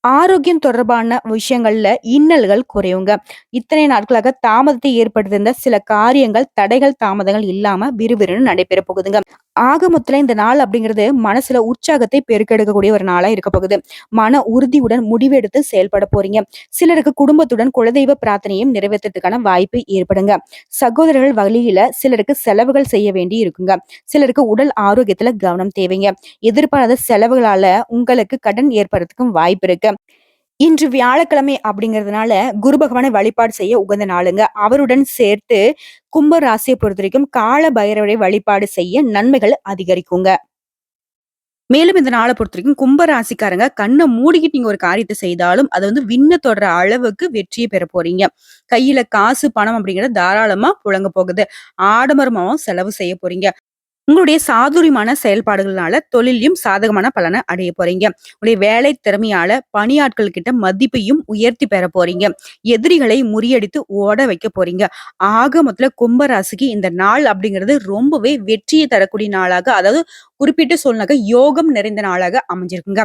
ஆரோக்கியம் தொடர்பான விஷயங்கள்ல இன்னல்கள் குறையுங்க. இத்தனை நாட்களாக தாமதத்தை ஏற்படுத்தியிருந்த சில காரியங்கள் தடைகள் தாமதங்கள் இல்லாம விறுவிறுன்னு நடைபெற போகுதுங்க. ஆக மொத்தத்துல இந்த நாள் அப்படிங்கிறது மனசுல உற்சாகத்தை பெருக்கெடுக்கக்கூடிய ஒரு நாளா இருக்க போகுது. மன உறுதியுடன் முடிவெடுத்து செயல்பட போறீங்க. சிலருக்கு குடும்பத்துடன் குலதெய்வ பிரார்த்தனையும் நிறைவேற்றத்துக்கான வாய்ப்பு ஏற்படுங்க. சகோதரர்கள் வழியில சிலருக்கு செலவுகள் செய்ய வேண்டி இருக்குங்க. சிலருக்கு உடல் ஆரோக்கியத்துல கவனம் தேவைங்க. எதிர்பாராத செலவுகளால உங்களுக்கு கடன் ஏற்படுறதுக்கும் வாய்ப்பு இருக்கு. இன்று வியாழக்கிழமை அப்படிங்கிறதுனால குரு பகவானை வழிபாடு செய்ய உகந்த நாளுங்க. அவருடன் சேர்த்து கும்ப ராசியை பொறுத்தவரைக்கும் கால பைரவரை வழிபாடு செய்ய நன்மைகள் அதிகரிக்குங்க. மேலும் இந்த நாளை பொறுத்தவரைக்கும் கும்ப ராசிக்காரங்க கண்ணை மூடிக்கிட்டு நீங்க ஒரு காரியத்தை செய்தாலும் அது விண்ண தொடர அளவுக்கு வெற்றியை பெற போறீங்க. கையில காசு பணம் அப்படிங்கிறது தாராளமா புழங்க போகுது. ஆடம்பரமாவும் செலவு செய்ய போறீங்க. உங்களுடைய சாதுரியமான செயல்பாடுகள்னால தொழிலையும் சாதகமான பலனை அடைய போறீங்க. உங்களுடைய வேலை திறமையால பணியாட்கள் கிட்ட மதிப்பையும் உயர்த்தி பெற போறீங்க. எதிரிகளை முறியடித்து ஓட வைக்க போறீங்க. ஆக மொத்தத்துல கும்பராசிக்கு இந்த நாள் அப்படிங்கிறது ரொம்பவே வெற்றியை தரக்கூடிய நாளாக, அதாவது குறிப்பிட்டு சொன்னாக்க யோகம் நிறைந்த நாளாக அமைஞ்சிருக்குங்க.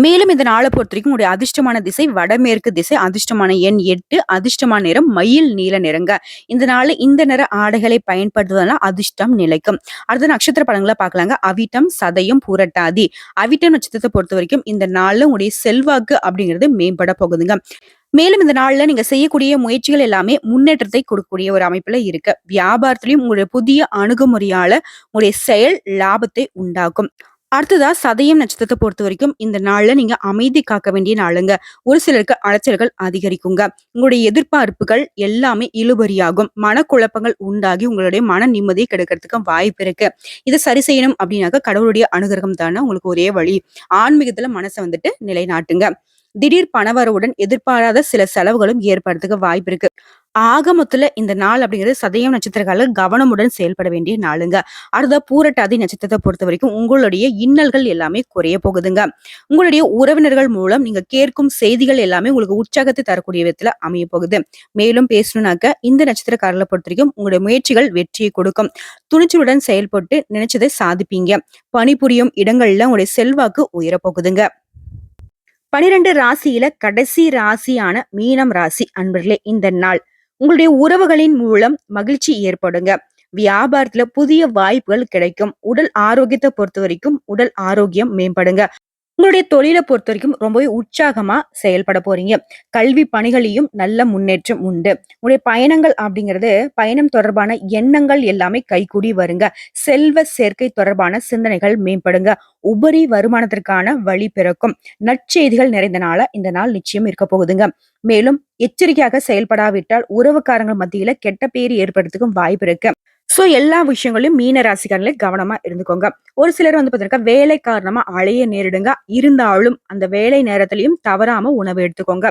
மேலும் இந்த நாளை பொறுத்தவரைக்கும் உங்களுடைய அதிர்ஷ்டமான திசை வடமேற்கு திசை, அதிர்ஷ்டமான எண் 8, அதிர்ஷ்டமான நிறம் மயில் நீல நிறங்க. இந்த நாள் இந்த நிற ஆடைகளை பயன்படுத்துவதனால அதிர்ஷ்டம் நிலைக்கும். அடுத்த நட்சத்திர பலன்களை பார்க்கலாங்க. அவிட்டம், சதயம், பூரட்டாதி. அவிட்டம் நட்சத்திரத்தை பொறுத்த வரைக்கும் இந்த நாள்ல உங்களுடைய செல்வாக்கு அப்படிங்கிறது மேம்பட போகுதுங்க. மேலும் இந்த நாள்ல நீங்க செய்யக்கூடிய முயற்சிகள் எல்லாமே முன்னேற்றத்தை கொடுக்கக்கூடிய ஒரு அமைப்புல இருக்கு. வியாபாரத்திலையும் உங்களுடைய புதிய அணுகுமுறையால உங்களுடைய செயல் லாபத்தை உண்டாக்கும். அடுத்ததா சதயம் நட்சத்திரத்தை பொறுத்த வரைக்கும் இந்த நாள்ல நீங்க அமைதி காக்க வேண்டிய நாளுங்க. ஒரு சிலருக்கு அலைச்சல்கள் அதிகரிக்குங்க. உங்களுடைய எதிர்பார்ப்புகள் எல்லாமே இழுபறியாகும். மனக்குழப்பங்கள் உண்டாகி உங்களுடைய மன நிம்மதியை கெடுக்கிறதுக்கு வாய்ப்பு இருக்கு. இதை சரி செய்யணும் அப்படின்னாக்க கடவுளுடைய அனுகிரகம் தானே உங்களுக்கு ஒரே வழி. ஆன்மீகத்துல மனசை நிலைநாட்டுங்க. திடீர் பணவரவுடன் எதிர்பாராத சில செலவுகளும் ஏற்படுறதுக்கு வாய்ப்பு இருக்கு. ஆக மொத்தத்துல இந்த நாள் அப்படிங்கிறது சதயம் நட்சத்திரக்கால கவனமுடன் செயல்பட வேண்டிய நாளுங்க. அடுத்த பூரட்டாதி நட்சத்திரத்தை பொறுத்த வரைக்கும் உங்களுடைய இன்னல்கள் எல்லாமே குறைய போகுதுங்க. உங்களுடைய உறவினர்கள் மூலம் நீங்க கேட்கும் செய்திகள் எல்லாமே உங்களுக்கு உற்சாகத்தை தரக்கூடிய விதத்துல அமைய போகுது. மேலும் பேசணும்னாக்க இந்த நட்சத்திரக்காரர்களை பொறுத்த வரைக்கும் உங்களுடைய முயற்சிகள் வெற்றியை கொடுக்கும். துணிச்சலுடன் செயல்பட்டு நினைச்சதை சாதிப்பீங்க. பணிபுரியும் இடங்கள்ல உங்களுடைய செல்வாக்கு உயரப்போகுதுங்க. 12 ராசியில கடைசி ராசியான மீனம் ராசி அன்பர்களே, இந்த நாள் உங்களுடைய உறவுகளின் மூலம் மகிழ்ச்சி ஏற்படுங்க. வியாபாரத்துல புதிய வாய்ப்புகள் கிடைக்கும். உடல் ஆரோக்கியத்தை பொறுத்த வரைக்கும் உடல் ஆரோக்கியம் மேம்படுங்க. உங்களுடைய தொழிலை பொறுத்த வரைக்கும் ரொம்பவே உற்சாகமா செயல்பட போறீங்க. கல்வி பணிகளையும் நல்ல முன்னேற்றம் உண்டு. உங்களுடைய பயணங்கள் அப்படிங்கிறது பயணம் தொடர்பான எண்ணங்கள் எல்லாமே கைகூடி வருங்க. செல்வ சேர்க்கை தொடர்பான சிந்தனைகள் மேம்படுங்க. உபரி வருமானத்திற்கான வழி பிறக்கும். நற்செய்திகள் நிறைந்த நாளா இந்த நாள் நிச்சயம் இருக்க போகுதுங்க. மேலும் எச்சரிக்கையாக செயல்படாவிட்டால் உறவுக்காரங்க மத்தியில கெட்ட பேர் ஏற்படுறதுக்கும் வாய்ப்பு இருக்கு. சோ எல்லா விஷயங்களையும் மீன ராசிக்காரங்களே கவனமா இருந்துக்கோங்க. ஒரு சிலர் பாத்தீங்கன்னா வேலை காரணமா அலைய நேரிடுங்க. இருந்தாலும் அந்த வேலை நேரத்திலையும் தவறாம உணவு எடுத்துக்கோங்க.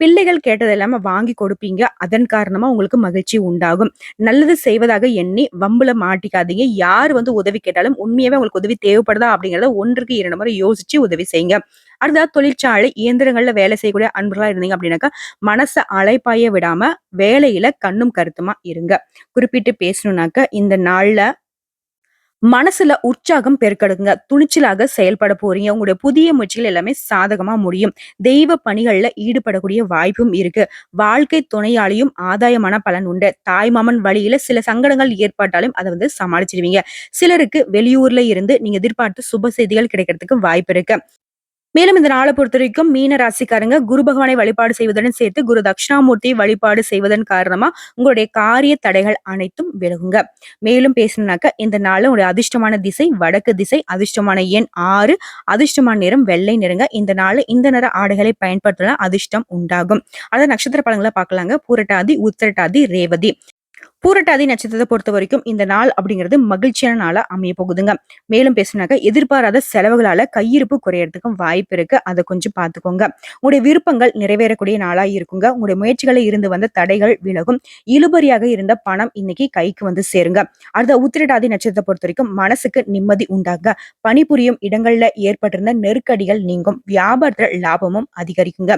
பிள்ளைகள் கேட்டது இல்லாம வாங்கி கொடுப்பீங்க. அதன் காரணமா உங்களுக்கு மகிழ்ச்சி உண்டாகும். நல்லது செய்வதாக எண்ணி வம்புல மாட்டிக்காதீங்க. யார் உதவி கேட்டாலும் உண்மையாவே உங்களுக்கு உதவி தேவைப்படுதா அப்படிங்கறத 1க்கு 2 முறை யோசிச்சு உதவி செய்யுங்க. அடுத்த தொழிற்சாலை இயந்திரங்கள்ல வேலை செய்யக்கூடிய அன்பர்களா இருந்தீங்க அப்படின்னாக்கா மனசை அலைப்பாய விடாம வேலையில கண்ணும் கருத்துமா இருங்க. குறிப்பிட்டு பேசணும்னாக்க இந்த நாள்ல மனசுல உற்சாகம் பெருக்கெடுங்க. துணிச்சலாக செயல்பட போறீங்க. உங்களுடைய புதிய முயற்சிகள் எல்லாமே சாதகமா முடியும். தெய்வ பணிகள்ல ஈடுபடக்கூடிய வாய்ப்பும் இருக்கு. வாழ்க்கை துணையாலையும் ஆதாயமான பலன் உண்டு. தாய்மாமன் வழியில சில சங்கடங்கள் ஏற்பட்டாலும் அதை சமாளிச்சிருவீங்க. சிலருக்கு வெளியூர்ல இருந்து நீங்க எதிர்பார்த்து சுப செய்திகள் கிடைக்கிறதுக்கு வாய்ப்பு இருக்கு. மேலும் இந்த நாளை பொறுத்த வரைக்கும் மீன ராசிக்காரங்க குரு பகவானை வழிபாடு செய்வதுடன் சேர்த்து குரு தட்சிணாமூர்த்தி வழிபாடு செய்வதன் காரணமா உங்களுடைய காரிய தடைகள் அனைத்தும் விலகுங்க. மேலும் பேசணும்னாக்க இந்த நாள் உங்களுடைய அதிர்ஷ்டமான திசை வடக்கு திசை, அதிர்ஷ்டமான எண் 6, அதிர்ஷ்டமான நிறம் வெள்ளை நிறங்க. இந்த நாள் இந்த நிற ஆடைகளை பயன்படுத்தினா அதிர்ஷ்டம் உண்டாகும். அதாவது நட்சத்திர பலன்களை பார்க்கலாங்க. பூரட்டாதி, உத்திரட்டாதி, ரேவதி. பூரட்டாதி நட்சத்திரத்தை பொறுத்த வரைக்கும் இந்த நாள் அப்படிங்கிறது மகிழ்ச்சியான நாளா அமைய போகுதுங்க. மேலும் பேசினாக்க எதிர்பாராத செலவுகளால கையிருப்பு குறையறதுக்கும் வாய்ப்பு இருக்கு. அதை கொஞ்சம் பார்த்துக்கோங்க. உங்களுடைய விருப்பங்கள் நிறைவேறக்கூடிய நாளா இருக்குங்க. உங்களுடைய முயற்சிகளை இருந்து வந்த தடைகள் விலகும். இழுபறியாக இருந்த பணம் இன்னைக்கு கைக்கு சேருங்க. அடுத்த உத்திரட்டாதி நட்சத்திரத்தை பொறுத்த வரைக்கும் மனசுக்கு நிம்மதி உண்டாங்க. பணிபுரியும் இடங்கள்ல ஏற்பட்டிருந்த நெருக்கடிகள் நீங்கும். வியாபாரத்துல லாபமும் அதிகரிக்குங்க.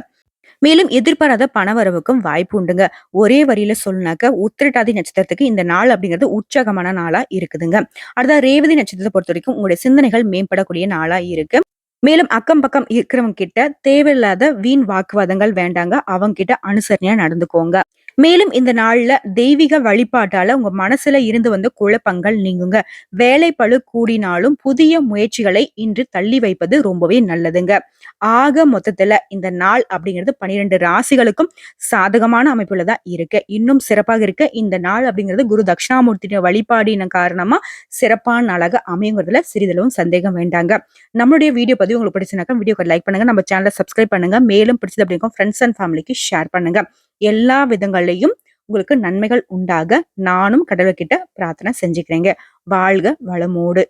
மேலும் எதிர்பாராத பணவரவுக்கும் வாய்ப்பு உண்டுங்க. ஒரே வரியில சொல்லுனாக்க உத்திரட்டாதி நட்சத்திரத்துக்கு இந்த நாள் அப்படிங்கிறது உற்சாகமான நாளா இருக்குதுங்க. அடுத்த ரேவதி நட்சத்திரத்தை பொறுத்த வரைக்கும் உங்களுடைய சிந்தனைகள் மேம்படக்கூடிய நாளா இருக்கு. மேலும் அக்கம் பக்கம் இருக்கிறவங்க கிட்ட தேவையில்லாத வீண் வாக்குவாதங்கள் வேண்டாங்க. அவங்க கிட்ட அனுசரணையா நடந்துக்கோங்க. மேலும் இந்த நாள்ல தெய்வீக வழிபாட்டால உங்க மனசுல இருந்து வந்த குழப்பங்கள் நீங்குங்க. வேலைப்பளு கூடினாலும் புதிய முயற்சிகளை இன்று தள்ளி வைப்பது ரொம்பவே நல்லதுங்க. ஆக மொத்தத்துல இந்த நாள் அப்படிங்கிறது 12 ராசிகளுக்கும் சாதகமான அமைப்புல தான் இருக்கு. இன்னும் சிறப்பாக இருக்க இந்த நாள் அப்படிங்கிறது குரு தட்சிணாமூர்த்தியோட வழிபாடின காரணமா சிறப்பான நாளாக அமையுங்கிறதுல சிறிதளவும் சந்தேகம் வேண்டாங்க. நம்மளுடைய வீடியோ பதிவு உங்களுக்கு பிடிச்சுனாக்கா வீடியோக்கு லைக் பண்ணுங்க. நம்ம சேனலை சப்ஸ்கிரைப் பண்ணுங்க. மேலும் பிடிச்சது அப்படிங்கும் ஃப்ரெண்ட்ஸ் அண்ட் ஃபேமிலிக்கு ஷேர் பண்ணுங்க. எல்லா விதங்கள்லயும் உங்களுக்கு நன்மைகள் உண்டாக நானும் கடவுள்கிட்ட பிரார்த்தனை செஞ்சுக்கிறேங்க. வாழ்க வளமோடு.